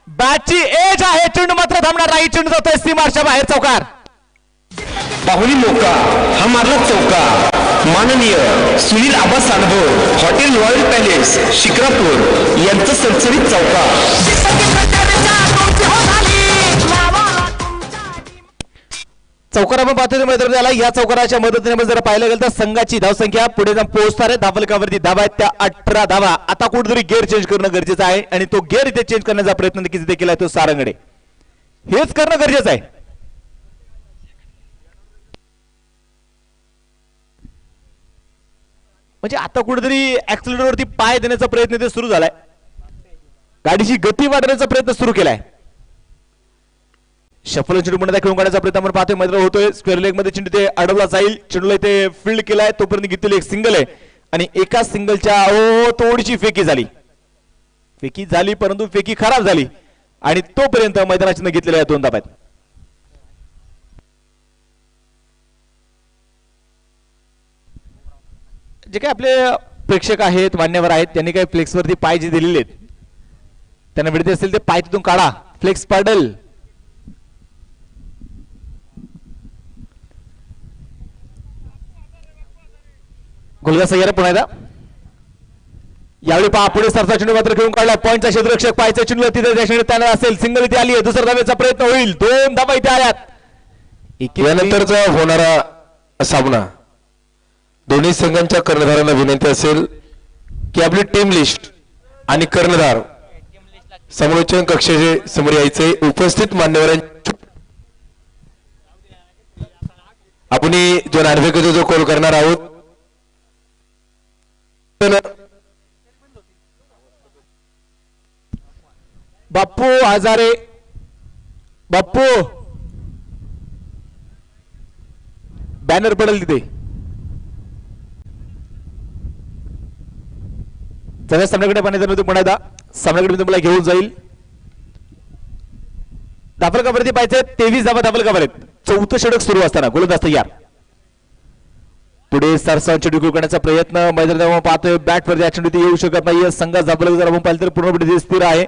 बॅटची एज आहे चेंडू मात्र थांबणार नाही चेंडू जातोय सीमाच्या बाहेर चौकार बाहुली मोका हा मारला चौका माननीय सुनील आबा सानभोर हॉटेल रॉयल पॅलेस शिक्रापूर यांचं सणसणीत चौका चौकार आपण पाहतोय मैदानात या चौकाराच्या मदतीने जर पाहिलं गेलं तर संघाची धावसंख्या पुढे जाऊन पोहोचणार आहे धावलकावरती धावा आहेत त्या 18 धावा आता कुठेतरी गिअर चेंज करणं गरजेचं आहे आणि तो गिअर इथे चेंज करण्याचा प्रयत्न नक्कीच इथे केलाय तो सारंगडे हेच करणं गरजेचं आहे म्हणजे आता कुठेतरी ऍक्सिलेटरवरती पाय देण्याचा प्रयत्न इथे सुरू झालाय गाडीची गती वाढवण्याचा प्रयत्न सुरू केलाय शफल चेंडू पुन्हा खेळून काढण्याचा प्रयत्न आपण पाहतोय मैदान होतोय स्क्वेअर लेग मध्ये चेंडू ते अडवला जाईल चेंडूला इथे फील्ड केलाय तोपर्यंत घेतलेली एक सिंगल आहे आणि एका सिंगलच्या थोडीशी फेकी झाली परंतु फेकी खराब झाली आणि तोपर्यंत मैदानाची घेतलेल्या 2 धावा आहेत जे काही आपले प्रेक्षक आहेत मान्यवर आहेत त्यांनी काही फ्लेक्स वरती पाय जे दिलेले आहेत त्यांना मिळते असेल ते पाय तिथून काढा फ्लेक्स पडल गोलंदाज तयार पुन्हा एकदा यावेळी पहा पुढे सरसा चेंडू मात्र खेळून काढला पॉईंटचा क्षेत्ररक्षक पायचा चेंडू तिथे त्यांना असेल सिंगल इथे आली आहे दुसऱ्या धावेचा प्रयत्न होईल 2 धावा इथे आल्यात यानंतरचा होणारा सामना दोन्ही संघांच्या कर्णधारांना विनंती असेल की आपली टीम लिस्ट आणि कर्णधार समालोचन कक्षेचे समोर यायचे उपस्थित मान्यवरांच्या आपण जो नार्वेकरचा जो कॉल करणार आहोत बाप्पू आजारे बाप्पू बॅनर पडेल तिथे सगळ्या सामन्याकडे पाणी पुन्हा एकदा सामन्याकडे तुम्हाला घेऊन जाईल दाफल कव्हरती पाहिजे 23 धावा दाफल कव्हर आहेत 4थं षटक सुरू असताना गोलंदाज तयार पुढे सरसावून चेंडू खेळून करण्याचा प्रयत्न मैदानात पाहतोय बॅट वर चेंडू येऊ शकत नाही संघात दाबल जर आपण पाहिलं तर पूर्णपणे स्थिर आहे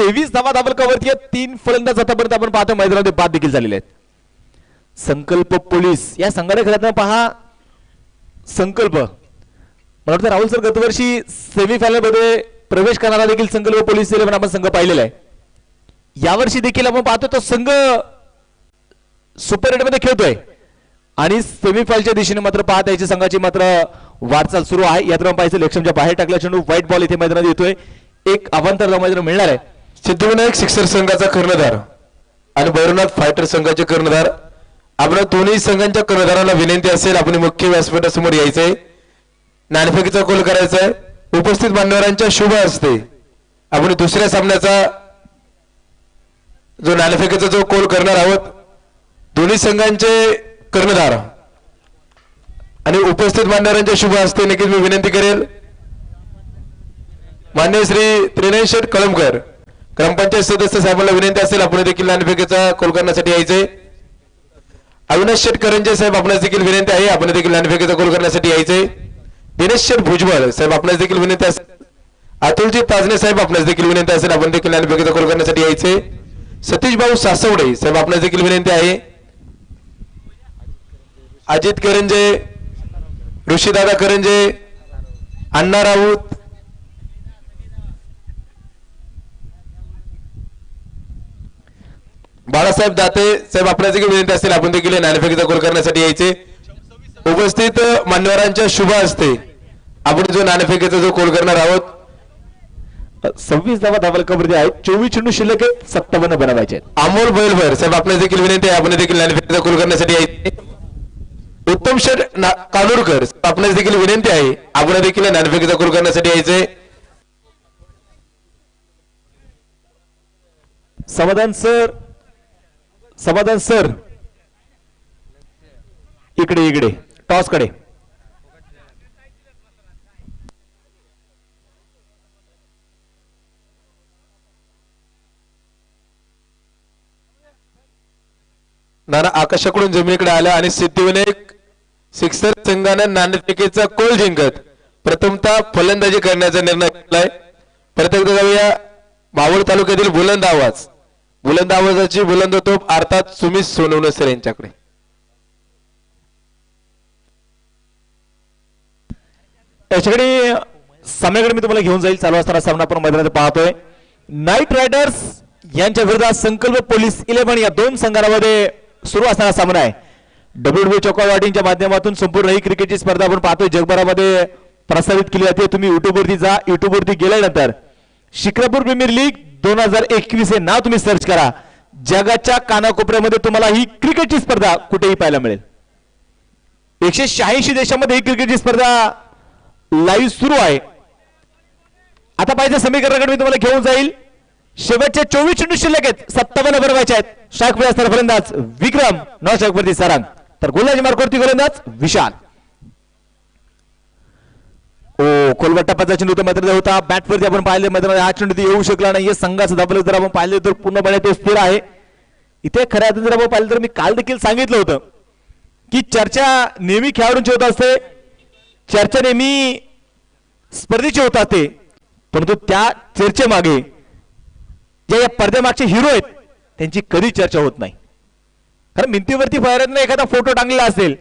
23 धावा दाबल कव्हरती 3 फलंदाज आतापर्यंत आपण पाहतोय मैदानामध्ये बाद देखील झालेले आहेत संकल्प पोलीस या संघाने खेळताना पहा संकल्प मला वाटतं राहुल सर गतवर्षी सेमीफायनल मध्ये प्रवेश करणारा देखील संकल्प पोलीस आपण संघ पाहिलेला आहे यावर्षी देखील आपण पाहतो तो संघ सुपर 8 मध्ये खेळतोय आणि सेमीफायनलच्या दिशेने मात्र पाहत याची संघाची मात्र वाटचाल सुरू आहे यात पाहायचं लक्ष्मच्या बाहेर टाकला चेंडू व्हाईट बॉल इथे मैदानात येतोय एक अवांतर मैदान मिळणार आहे सिद्धविनायक सिक्सर संघाचा कर्णधार आणि भैरवनाथ फायटर संघाचे कर्णधार आपल्या दोन्ही संघांच्या कर्णधारांना विनंती असेल आपण मुख्य व्यासपीठासमोर यायचंय नाणेफेकीचा कॉल करायचा आहे उपस्थित मान्यवरांच्या शुभ हस्ते आपण दुसऱ्या सामन्याचा जो नाणेफेकीचा जो कॉल करणार आहोत दोन्ही संघांचे कर्णधार आणि उपस्थित मान्यवरांच्या शुभ हस्ते नक्कीच मी विनंती करेल मान्य श्री त्रिनयन शेठ कळमकर ग्रामपंचायत सदस्य साहेबांना विनंती असेल आपण देखील नाणेफेकीचा कॉल करण्यासाठी यायचंय अविनाश शेठ करंजे साहेब आपल्यास देखील विनंती आहे आपण देखील नाणेफेकीचा कॉल करण्यासाठी यायचंय दिनेश शेठ भुजबळ साहेब आपल्यास देखील विनंती असेल अतुलजी ताजने साहेब आपल्यास देखील विनंती असेल आपण देखील नाणेफेकीचा कॉल करण्यासाठी यायचंय सतीश भाऊ सासवडे साहेब आपल्यास देखील विनंती आहे अजित करंजे ऋषीदादा करंजे अण्णा राऊत बाळासाहेब दाते साहेब आपल्या देखील विनंती असेल आपण देखील नाणेफेकीचा गोल करण्यासाठी यायचे उपस्थित मान्यवरांच्या शुभ हस्ते आपण जो नाणेफेकीचा जो गोल करणार आहोत 26 धावा धावलकावरती आहेत 24 चेंडू शिल्लक आहेत 57 बनवायचे आहेत. अमोल बैलभर साहेब आपल्या देखील विनंती आहे आपण देखील नाणेफेकीचा गोल करण्यासाठी यायचे उत्तम शेठ कानूरकर आपल्याला देखील विनंती आहे आपण देखील नाणेफेकीचा गोल करण्यासाठी यायचे समाधान सर इकडे टॉस कडे नाना आकाशाकडून जमिनीकडे आला आणि सिद्धिविनायक सिक्सर संघाने नाणेफेकीचा गोल जिंकत प्रथमतः फलंदाजी करण्याचा निर्णय घेतलाय. प्रत्येक जाऊया मावळ तालुक्यातील बुलंद आवाजाची बुलंद तोप अर्थात सुमित सोनवणे सर यांच्याकडे. त्याच्याकडे सामन्याकडे मी तुम्हाला घेऊन जाईल. चालू असताना सामना आपण मैदानात पाहतोय. नाईट रायडर्स यांच्या विरोधात संकल्प पोलीस 11 या दोन संघांमध्ये सुरू असणारा सामना आहे. WWE चौकावाटींच्या माध्यमातून संपूर्ण ही क्रिकेटची स्पर्धा आपण पाहतोय जगभरामध्ये प्रसारित केली जाते. तुम्ही युट्यूबवरती जा. युट्यूबवरती गेल्यानंतर शिक्रापूर प्रीमियर लीग 2021 हे नाव तुम्ही सर्च करा. जगाच्या कानाकोपऱ्यामध्ये तुम्हाला ही क्रिकेटची स्पर्धा कुठेही पाहायला मिळेल. 186 देशामध्ये ही क्रिकेटची स्पर्धा लाईव्ह सुरू आहे. आता पाहिजे समीकरणाकडे मी तुम्हाला घेऊन जाईल. शेवटचे 24 चेंडू शिल्लक आहेत 57 बनवायचे आहेत. स्ट्राईक वर असणारा फलंदाज विक्रम नॉन स्ट्राईक वरती सारंग तर गोलंदाजी मार्कवरती गोलंदाज विशाल. कोलवट्टा पदाचा चेंडू मात्र होता बॅटवरती आपण पाहिले मैदानात हा चेंडू येऊ शकला नाही. संघाचं दाबलं जर आपण पाहिले तर पूर्णपणे ते स्थिर आहे. इथे खऱ्या अर्थाने जर आपण पाहिलं तर मी काल देखील सांगितलं होतं की चर्चा नेहमी खेळाडूंची होत असते. चर्चा नेहमी स्पर्धेची होत असते परंतु त्या चर्चेमागे जे या पडद्यामागचे हिरो आहेत त्यांची कधी चर्चा होत नाही. कारण भिंतीवरती फळ्याने एखादा फोटो टांगलेला असेल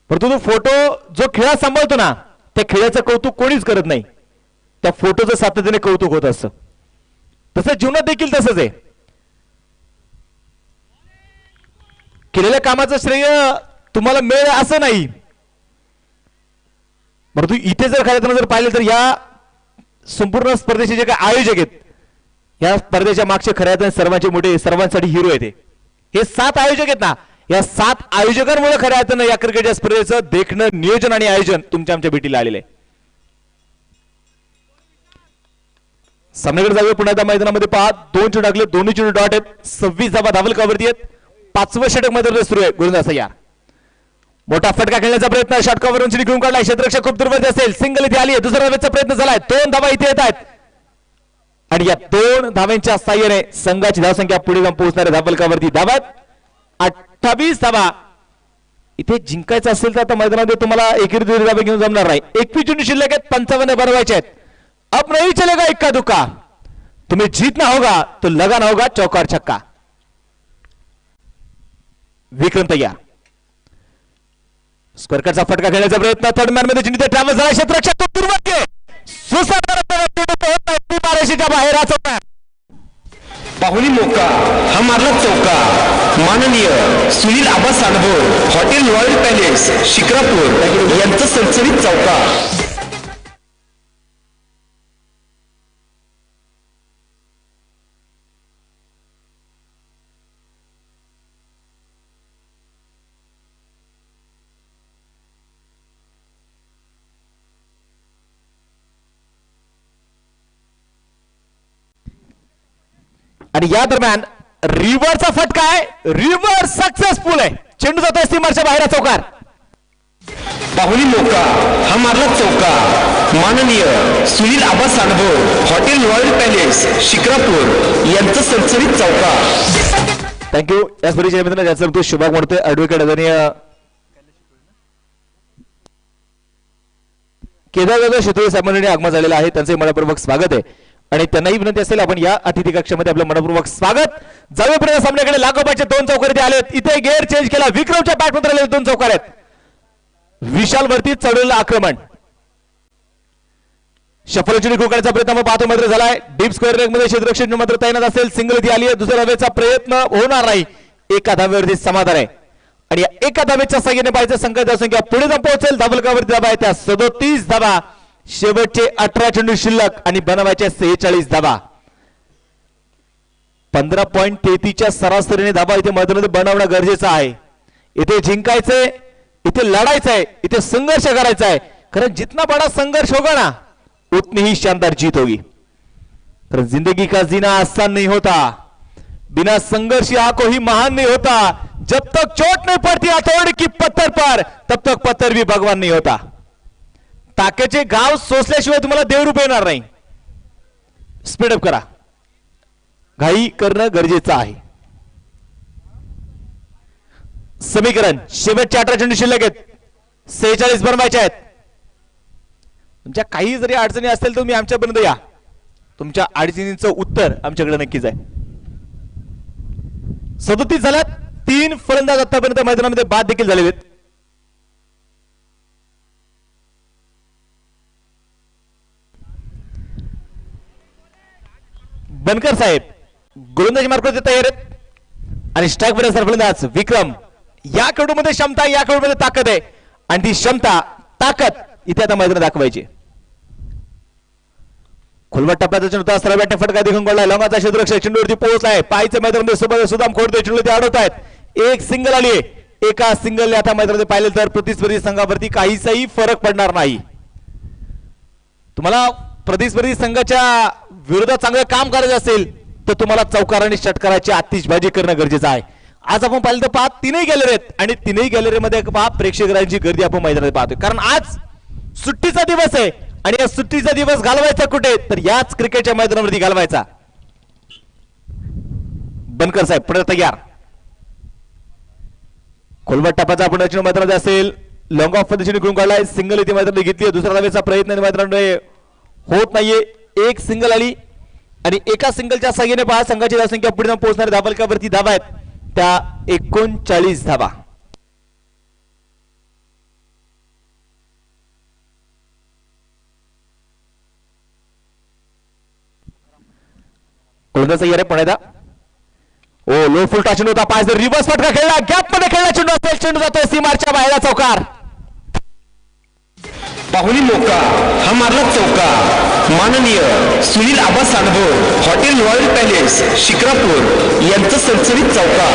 परंतु तो फोटो जो खेळा सांभाळतो ना त्या खेळाचं कौतुक कोणीच करत नाही. त्या फोटोचं सातत्याने कौतुक होत असतं. तसं जीवनात देखील तसंच आहे. केलेल्या कामाचं श्रेय तुम्हाला मिळेल असं नाही परंतु इथे जर खऱ्या जर पाहिलं तर या संपूर्ण स्पर्धेचे जे काही आयोजक आहेत या स्पर्धेच्या मागचे खऱ्या सर्वांचे मोठे सर्वांसाठी हिरो आहेत. हे 7 आयोजक आहेत ना या 7 आयोजकांमुळे खऱ्या अर्थानं या क्रिकेटच्या स्पर्धेचं देखणं नियोजन आणि आयोजन तुमच्या आमच्या भेटीला आलेलं आहे. सामन्याकडे जाऊया. पुन्हा एकदा मैदानामध्ये पहा 2 चेंडू टाकले दोन्ही चेंडू डॉट आहेत. 26 धावा धावलकावरती आहेत. 5वं षटक मध्ये सुरू आहे. गोलंदाज तयार. मोठा फटका खेळण्याचा प्रयत्न षटकावरून घेऊन काढला. क्षेत्ररक्षक खूप दुर्बल असेल. सिंगल इथे आली आहे. दुसरा धावेचा प्रयत्न झालाय. 2 धावा इथे येत आहेत आणि या 2 धाव्यांच्या साह्याने संघाची धावसंख्या पुढे जाऊन पोहोचणाऱ्या धावलकावरती धावत 28 धावा. इथे जिंकायचं असेल तर आता मैदानामध्ये तुम्हाला एकेरी 2 धावे घेऊन जमणार नाही. 21 चेंडू शिल्लक आहेत 55 बनवायचे आहेत. अब नहीं चलेगा इक्का दुक्का. तुम्हें जीतना होगा तो लगाना होगा चौका और छक्का. विक्रम तैयार. स्क्वेअरकटचा फटका खेळण्याचा प्रयत्न थर्ड मॅन मध्ये जिथे ट्रॅव्हल झाला. क्षेत्ररक्षक दुर्भाग्य बाहेर चौका पाहुणी मोका हा मारला चौका. माननीय सुनील आबा सानभोर हॉटेल रॉयल पॅलेस शिक्रापूर यांचं सणसणीत चौका. आणि या दरम्यान रिव्हरचा फटका आहे. रिव्हर सक्सेसफुल आहे. चेंडू जातोय सीमाच्या बाहेर चौकार. पाहुणी मोका हा मारला चौका. माननीय सुनील आबा सानभोर हॉटेल रॉयल पॅलेस शिक्रापूर यांचं सणसणीत चौका. थँक्यू. या स्पर्धेच्या मित्रांनो ज्याचं शुभाग म्हणतोय ऍडव्होकेट आदरणीय केदार शेतोळे साहेबांनी आगमन झालेलं आहे. त्यांचे मनपूर्वक स्वागत आहे आणि त्यांनाही विनंती असेल आपण या अतिथी कक्षामध्ये आपलं मनपूर्वक स्वागत. जाऊया सामन्याकडे. लागोपाचे 2 चौकार आलेत. इथे गेअर चेंज केला. विक्रमच्या बॅटमध्ये आलेले 2 चौकार आहेत. विशाल वरती चढवलेलं आक्रमण. शफलची करण्याचा प्रयत्न पाहतो मात्र झालाय. डीप स्क्वेअर लेग मध्ये क्षेत्ररक्षण मात्र तैनात असेल. सिंगल इथे आली आहे. दुसऱ्या धावेचा प्रयत्न होणार नाही. एका धावेवरती समाधान आहे आणि एका धावेच्या सहाय्याने पाहिजे संघाची धावसंख्या पुढे जाऊन पोहोचेल. धावलकावरती धावा आहे त्या 37 धावा. शेवटचे 18 चेंडू शिल्लक आणि बनवायचे 46 धावा. 15.33च्या सरासरीने धावा इथे मैदानामध्ये बनवणं गरजेचं आहे. इथे जिंकायचंय, इथे लढायचंय, इथे संघर्ष करायचा आहे. कारण जितना बड़ा संघर्ष होगा ना उतनी ही शानदार जीत होगी. कारण जिंदगी का जीना आसान नहीं होता, बिना संघर्ष यहाँ कोई महान नहीं होता. जब तक चोट नहीं पड़ती हथौड़े की पत्थर पर तब तक पत्थर भी भगवान नहीं होता. टाक्याचे घाव सोसल्याशिवाय तुम्हाला देवरूप येणार नाही. स्पीडअप करा, घाई करणं गरजेचं आहे. समीकरण शेवटचे 18 चेंडू शिल्लक आहेत. 46 बनवायचे आहेत. तुमच्या काही जरी अडचणी असतील तुम्ही आमच्यापर्यंत या. तुमच्या अडचणींचं उत्तर आमच्याकडे नक्कीच आहे. 37 झाल्यात. 3 फलंदाज आतापर्यंत मैदानामध्ये बाद देखील झालेले आहेत. बनकर साहेब गोलंदाजी मार्गावर तयार आहेत आणि स्ट्राईक वर फलंदाज विक्रम. या खेळाडूमध्ये क्षमता, या खेळाडूमध्ये ताकद आहे आणि ती क्षमता ताकद इथे आता मैदानात दाखवायची. खोलवट टप्प्याचा चेंडू सरळ बॅटने फटका देखून पडलाय. लॉंगाचा क्षेत्ररक्षक चेंडूवरती पोहोचलाय. पायचे मैदानामध्ये सोबत सुदाम खोडते चेंडू अडवत आहेत. एक सिंगल आली. एका सिंगलने आता मैदानामध्ये पाहिलं तर प्रतिस्पर्धी संघावरती काहीचाही फरक पडणार नाही. तुम्हाला प्रतिस्पर्धी संघाच्या विरोधात चांगलं काम करायचं असेल तर तुम्हाला चौकार आणि षटकाराची आतिषबाजी करणं गरजेचं आहे. आज आपण पाहिलं तर पहा तीनही गॅलरी आहेत आणि तीनही गॅलरीमध्ये पहा प्रेक्षकांची गर्दी आपण मैदानात पाहतोय. कारण आज सुट्टीचा दिवस आहे आणि या सुट्टीचा दिवस घालवायचा कुठे तर याच क्रिकेटच्या मैदानावरती घालवायचा. बनकर साहेब पुढे तयार. खोलवट टप्प्याचा आपण दक्षिण मैदानात असेल. लॉंग ऑफ पद्धतीने करून काढलाय. सिंगल इथे मैदानात घेतली. दुसऱ्या धावेचा प्रयत्न मैदानामध्ये होत नाहीये. एक सिंगल आली आणि एका सिंगलच्या सहाय्याने पहा संघाची धावसंख्या पुढे जाऊन पोहोचणारी धावलकावरती धावा आहेत त्या 39 धावा. गोलंदाज तयार आहे पुण्याचा. ओ लो फुल टच होता. पाय जर रिव्हर्स फटका खेळला. गॅप मध्ये खेळला चेंडू असेल. चेंडू जातोय सीमारच्या बाहेर. चौकार. पाहुणी मोका हा मारला चौका. माननीय सुनील आबा साडभोर हॉटेल रॉयल पॅलेस शिक्रापूर यांचं सणसणीत चौका.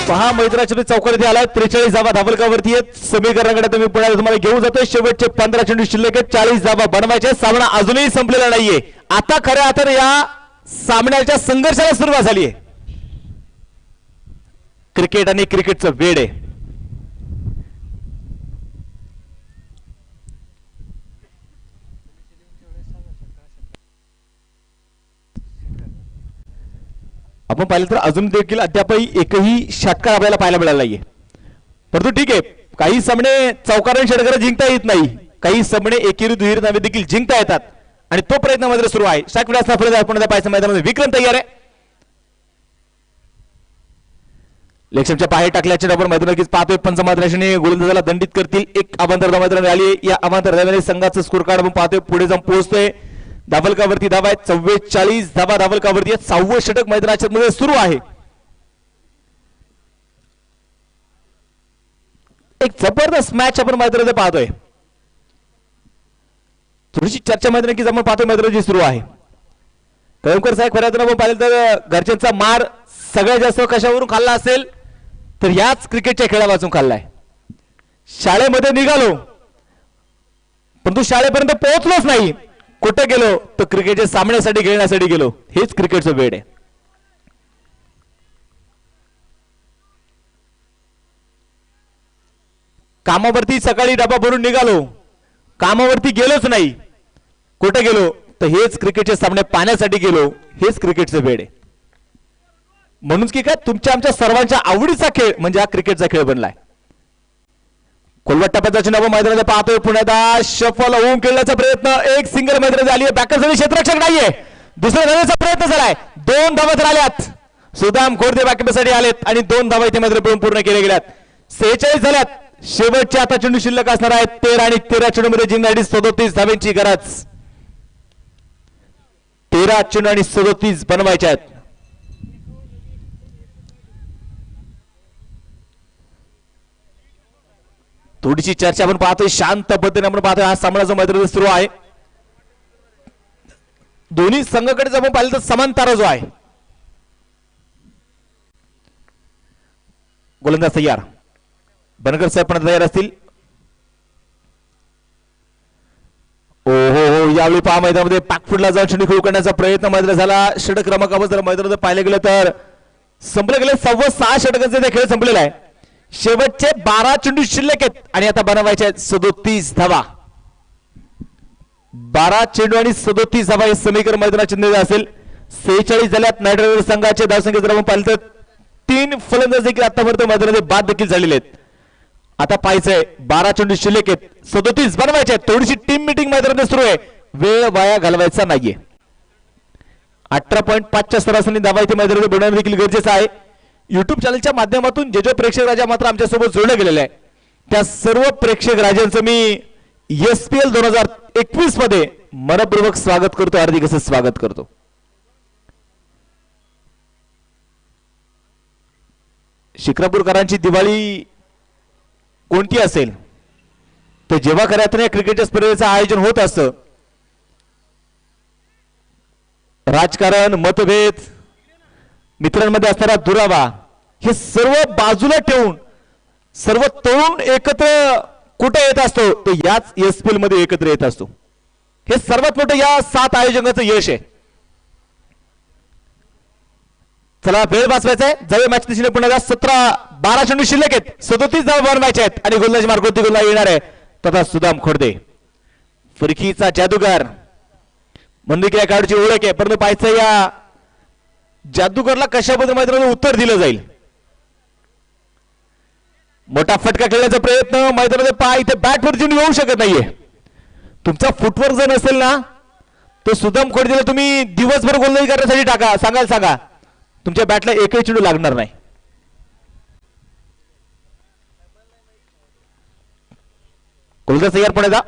पहा मैदानाच्या चौकामध्ये आलाय. 43 धावा धावलकावरती आहेत. समीकरणाकडे तुम्ही पुण्याला तुम्हाला घेऊन जातोय. शेवटचे 15 चेंडू शिल्लक आहेत. 40 धावा बनवायचे. सामना अजूनही संपलेला नाहीये. आता खऱ्या अर्थाने या सामन्याच्या संघर्षाला सुरुवात झाली आहे. क्रिकेट आणि क्रिकेटचं वेड आहे. आपण पाहिलं तर अजून देखील अद्यापही एकही षटकार आपल्याला पाहायला मिळाला नाहीये. परंतु ठीक आहे, काही सामने चौकारांनी षटकार जिंकता येत नाही. काही सामने एकेरी दुहेरी नावे देखील जिंकता येतात आणि तो प्रयत्न मध्ये सुरू आहे. पाहायचं मैदानामध्ये विक्रम तयार आहे. लेक्शनच्या पाहे टाकल्याचे आपण मैदानात पाहतोय. पंचमाद्राशाने गोलंदाजाला दंडित करतील. एक अवांतर मैदानात आली. या अवांतर धाव्याने संघाचं स्कोर कार्ड आपण पाहतोय. पुढे जाऊन पोहोचतोय. धावलकावरती धावा आहेत. 44 धावा धावलकावरती आहेत. 6वं षटक मैदानाच्या मध्ये सुरू आहे. एक जबरदस्त मॅच आपण मैदानात पाहतोय. थोडीशी चर्चा मैदानाची आपण पाहतोय मैदानाची सुरू आहे. कळमकर साहेब खऱ्या आपण पाहिलं तर घरच्यांचा मार सगळ्यात जास्त कशावरून खाल्ला असेल तर याच क्रिकेटच्या खेळापासून खाल्लाय. शाळेमध्ये निघालो परंतु शाळेपर्यंत पोहोचलोच नाही. कुठे गेलो तर क्रिकेटच्या सामन्यासाठी खेळण्यासाठी गेलो. हेच क्रिकेटचं वेड आहे. कामावरती सकाळी डबा भरून निघालो, कामावरती गेलोच नाही. कुठे गेलो तर हेच क्रिकेटचे सामने पाहण्यासाठी गेलो. हेच क्रिकेटचं वेड आहे. म्हणून की काय तुमच्या आमच्या सर्वांच्या आवडीचा खेळ म्हणजे हा क्रिकेटचा खेळ बनलाय. खोलवट टप्प्याचा चेंडू मैदानात पाहतोय. पुण्यात शफल होऊन खेळण्याचा प्रयत्न. एक सिंगल मैदानात आली आहे. बॅकरसाठी क्षेत्ररक्षक नाहीये. दुसऱ्या धावेचा प्रयत्न झालाय. 2 धावा तर आल्यात. सुदाम खोडदे बॅकअपसाठी आलेत आणि 2 धावा इथे मैदानात पूर्ण केले गेल्यात. 46 झाल्यात. शेवटचे आता चेंडू शिल्लक असणार आहेत 13 आणि 13 चेंडूमध्ये जिंकण्यासाठी 37 धावांची गरज. 13 चेंडू आणि 37 बनवायचे आहेत. थोडीशी चर्चा आपण पाहतोय, शांत पद्धतीने आपण पाहतोय. हा सामना जो मैदानात सुरू आहे, दोन्ही संघाकडे जर आपण पाहिलं तर समान तारा जो आहे. गोलंदाज तयार, बनकर साहेब पण तयार असतील. ओ हो हो, यावेळी पहा मैदानामध्ये पॅकफुटला जाऊन चेंडू खेळू करण्याचा प्रयत्न मैदानात झाला. षटक क्रमांकावर जर मैदानात पाहिलं गेलं तर संपले गेले 6.25 षटकांचे ते खेळ संपलेला आहे. शेवटचे 12 चेंडू शिल्लक आहेत आणि आता बनवायचे आहेत 37 धावा. 12 चेंडू आणि 37 धावा हे समीकरण मैदानात चिन्ह असेल. 46 झाल्यात नाईट रायडर्स संघाचे धावसंख्या जर आपण पाहिलं तर 3 फलंदाज देखील आतापर्यंत मैदानामध्ये बाद देखील झालेले आहेत. आता पाहायचंय 12 चेंडू शिल्लक आहेत, 37 बनवायचे आहेत. थोडीशी टीम मीटिंग मैदानात सुरू आहे, वेळ वाया घालवायचा नाहीये. 18.5च्या सरासरी धावा इथे मैदानात बनवणं देखील गरजेचं आहे. युट्यूब चॅनलच्या माध्यमातून जे प्रेक्षक राजा मात्र आमच्यासोबत जोडले गेलेले आहे त्या सर्व प्रेक्षक राजांचं मी SPL 2021 मध्ये मनपूर्वक स्वागत करतो, हार्दिक असं स्वागत करतो. शिक्रापूरकरांची दिवाळी कोणती असेल तर जेव्हा खऱ्या अर्थाने क्रिकेटच्या स्पर्धेचं आयोजन होत असतं, राजकारण, मतभेद, मित्रांमध्ये असणारा दुरावा हे सर्व बाजूला ठेवून सर्व तरुण एकत्र कुठे येत असतो तो याच SPL मध्ये एकत्र येत असतो. हे सर्वात मोठं या 7 आयोजकांचं यश आहे. चला वेळ वाचवायचा आहे, जाऊया मॅच दिशेने पुन्हा. 12 चेंडू शिल्लक आहेत, 37 धावा बनवायचे आहेत आणि गोलंदाजी मार्गावरती गोलला येणार आहे तथा सुदाम खोडदे, फिरकीचा जादूगार म्हणून या खेळाडूची ओळख आहे. परंतु पाहायचं या जादूगरला कशा पद्धतीने मैदानात उत्तर दिलं जाईल. मोठा फटका खेळण्याचा प्रयत्न मैदानामध्ये पहा, इथे बॅटवर चेंडू येऊ शकत नाहीये. तुमचा फुटवर्क जर नसेल ना तो सुदाम खोडदेला तुम्ही दिवसभर गोलंदाजी करण्यासाठी टाका, सांगा तुमच्या बॅटला एकही चेंडू लागणार नाही. गोलंदाज तयार पडायचा,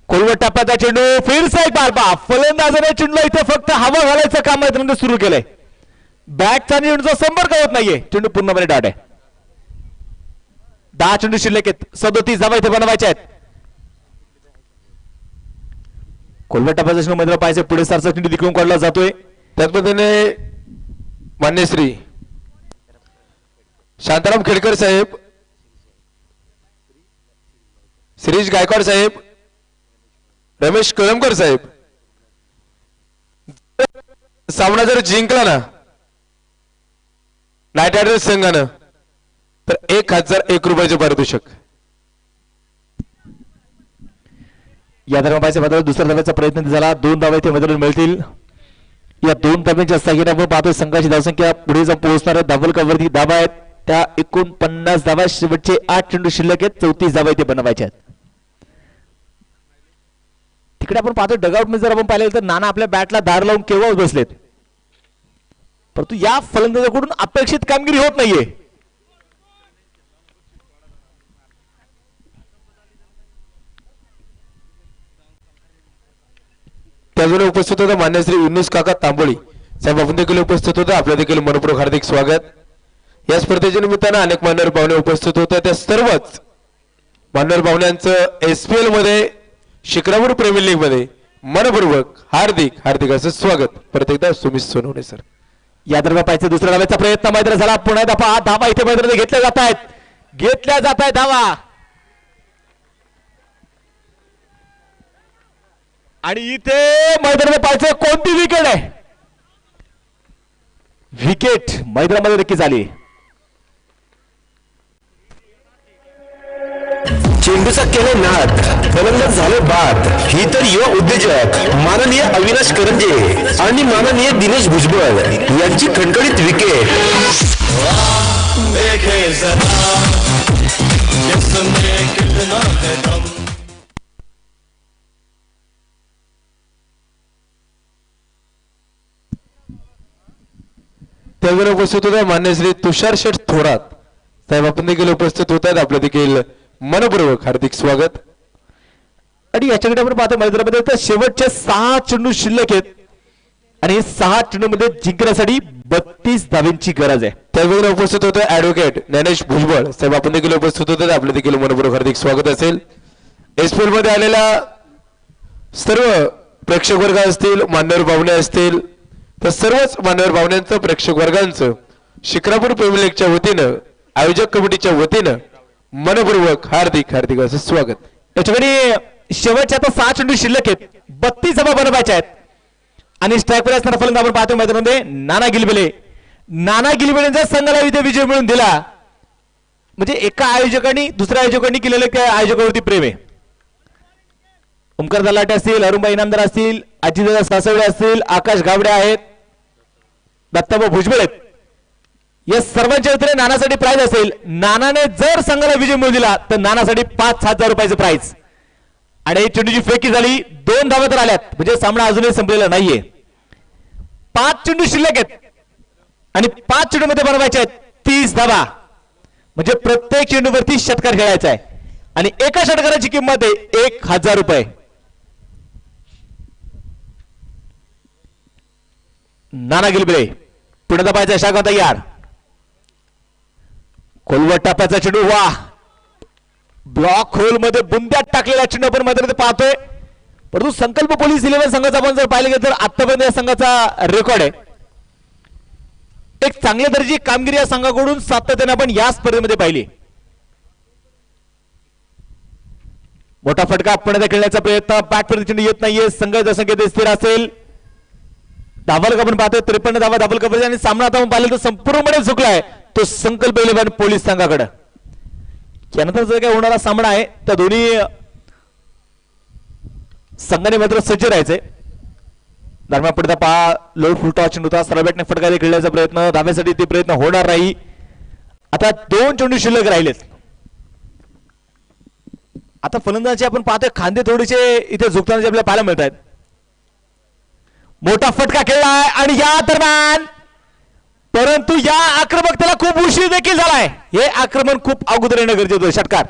खोलवर टप्प्याचा चेंडू, फिरसा एक बार पहा. फलंदाजाने चेंडूला इथे फक्त हवा घालायचं काम मैदानात सुरू केलंय. बॅटचा चेंडूचा संपर्क होत नाहीये, चेंडू पूर्णपणे डाट आहे. 10 चेंडू शिल्लक आहेत, 37 धावा इथे बनवायच्या आहेत. खोलवर टप्प्याचा चेंडू मैदानात पाहायचं, पुढे सारखा चेंडू तिकडून काढला जातोय. त्याच पद्धतीने मान्य श्री शांताराम खेडकर साहेब, शिरीष गायकवाड साहेब, रमेश कळमकर साहेब, सामना जर जिंकला ना नाईट रायडर्स संघानं तर 1001 रुपयाचे पारितोषिक. या दरम्यान पाहिजे मैदानात दुसऱ्या धाव्याचा प्रयत्न झाला, 2 धावा इथे मैदानात मिळतील. या 2 धाव्यांच्या सहाय्याने आपण पाहतोय संघाची धावसंख्या पुढे जाऊन पोहोचणाऱ्या धावलकावरती धावा आहेत त्या 49 धावा. शेवटचे 8 चेंडू शिल्लक आहेत, 34 धावा इथे बनवायच्या आहेत. तिकडे आपण पाहतो डगआउट मध्ये जर आपण पाहिलं तर नाना आपल्या बॅटला दार लावून केव्हा बसलेत, परंतु या फलंदाजाकडून अपेक्षित कामगिरी होत नाहीये. त्याचवेळी उपस्थित होता मान्य श्री युनुस काका तांबोळी साहेब, आपण देखील उपस्थित होते. आपल्या देखील मनपूर्वक हार्दिक स्वागत. या स्पर्धेच्या निमित्तानं अनेक मान्यवर पाहुणे उपस्थित होते. त्या सर्वच मान्यवर पाहुण्यांचं SPL मध्ये शिक्रापूर प्रीमियर लीग मध्ये मनपूर्वक हार्दिक असं स्वागत. परत एकदा सुमित सोनवणे सर. या दरम्यान पाहिजे दुसऱ्या धाव्याचा प्रयत्न मैदानात झाला. पुन्हा धावा इथे मैदानात घेतल्या जात आहेत धावा. आणि इथे मैदानामध्ये पाहायचं कोणती विकेट आहे. विकेट मैदानामध्ये नक्की झाली. चेंडूचा केले नाद, फलंदाज झाले बाद. ही तर युवा उद्योजक माननीय अविनाश करंजे आणि माननीय दिनेश भुजबळ यांची खणखणीत विकेट. त्यावेळी उपस्थित होते मान्य श्री तुषार शेठ थोरात साहेब आपण देखील उपस्थित होत आहेत, आपलं देखील मनपूर्वक हार्दिक स्वागत. आणि याच्याकडे आपण पाहतो मैदानामध्ये तर शेवटचे 6 चेंडू शिल्लक आहेत आणि 6 चेंडूमध्ये जिंकण्यासाठी 32 धावांची गरज आहे. त्यावेळेला उपस्थित होते ऍडव्होकेट ज्ञानेश भुजबळ साहेब आपण देखील उपस्थित होते, आपलं देखील मनपूर्वक हार्दिक स्वागत असेल. एसपीएल मध्ये आलेल्या सर्व प्रेक्षक वर्ग असतील, मान्यवर पाहुणे असतील, तर सर्वच मान्यवर पाहुण्यांचं प्रेक्षक वर्गांचं शिक्रापूर प्रेमी लीगच्या वतीनं आयोजक कमिटीच्या वतीनं मनपूर्वक हार्दिक हार्दिक असं स्वागत. याच्याकडे शेवटच्या आता 6 चेंडू शिल्लक आहेत, 32 धावा बनवायच्या आहेत आणि स्ट्राईक वर असणारा फलंदाज आपण पाहतो मैदानामध्ये नाना गिलबेले. नाना गिलबेलेंचा संघाला इथे विजय मिळून दिला म्हणजे एका आयोजकांनी दुसऱ्या आयोजकांनी केलेलं त्या आयोजकावरती प्रेम आहे. ओमकार दलाटे असतील, अरुणभाई इनामदार असतील, अजितदादा सासवडे असतील, आकाश गावडे आहेत, दत्ताभाऊ भुजबळ आहेत. या सर्वांच्या वतीने नानासाठी प्राइज असेल. नानाने जर संघाला विजय मिळवून दिला तर नानासाठी 5,000 रुपयाचं प्राइज. आणि चेंडूची फेकी झाली, 2 धावा तर आल्यात म्हणजे सामना अजूनही संपलेला नाहीये. 5 चेंडू शिल्लक आहेत आणि 5 चेंडू मध्ये बनवायचे आहेत 30 धावा म्हणजे प्रत्येक चेंडूवरती षटकार खेळायचा आहे आणि एका षटकाराची किंमत आहे 1,000 रुपये. नाना गिलबेले पुढे दाबायचा शाखा तयार. खोलवर टाप्याचा चेंडू, वा ब्लॉक होल मध्ये बुंद्यात टाकलेला चेंडू आपण मैदानात पाहतोय. परंतु संकल्प पोलीस 11 संघाचा आपण जर पाहिलं गेलं तर आतापर्यंत या संघाचा रेकॉर्ड आहे. एक चांगल्या दर्जाची कामगिरी या संघाकडून सातत्याने आपण या स्पर्धेमध्ये पाहिली. मोठा फटका पुण्यात खेळण्याचा प्रयत्न, बॅटपर्यंत चेंडू येत नाहीये. संघ संख्येत स्थिर असेल. धावल आपण पाहतोय 53 धावा धावल कबड्डी आणि सामना आता आपण पाहिलं तर संपूर्णपणे झुकलाय तो संकल्प 11 पोलीस संघाकडे. त्यानंतर जर काय होणारा सामना आहे त्या दोन्ही संघाने मात्र सज्ज राहायचे. दरम्यान पडता पहा लोड फुलटा चेंडू होता, सरळ बॅटने फटकायला खेळण्याचा प्रयत्न, धाव्यासाठी ते प्रयत्न होणार नाही. आता 2 चेंडू शिल्लक राहिलेत. आता फलंदाजी आपण पाहतोय खांदे थोडेसे इथे झुकताना आपल्याला पाहायला मिळत आहेत. मोठा फटका खेळलाय आणि या दरम्यान परंतु या आक्रमकतेला खूप उशीर देखील झालाय. हे आक्रमण खूप अगोदर येणं गरजेचं होतं. षटकार.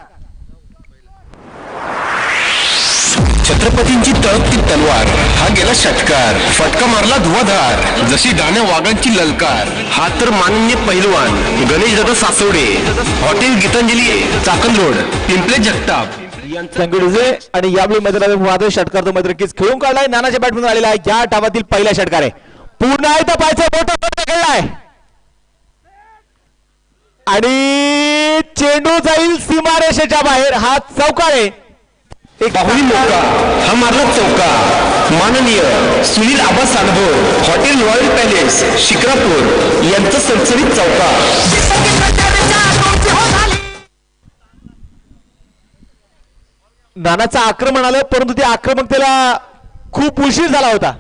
छत्रपतींची तळपती तलवार हा गेला षटकार. फटका मारला धुवाधार जशी डाण्या वाघांची ललकार. हा तर माननीय पहिलवान गणेश दादा सासवडे, हॉटेल गीतांजली, चाकण रोड, पिंपले जगताप संघटने. आणि यावेळी मैदानात षटकार तो मैदानीच खेळून काढलाय. नानाच्या बॅटमधून आलेला आहे. या डावातील पहिला षटकार आहे. पुन्हा एकदा पाहायचा मोठा फटका खेळलाय आणि चेंडू जाईल सीमारेषेच्या बाहेर. हा चौकार आहे. एक बाहुली मौका हा मारला चौका. माननीय सुनील आबा सानभोर, हॉटेल रॉयल पॅलेस, शिक्रापूर यांचं सणसणीत चौका. नानाचं आक्रमण आलं परंतु त्या आक्रमकतेला खूप उशीर झाला होता.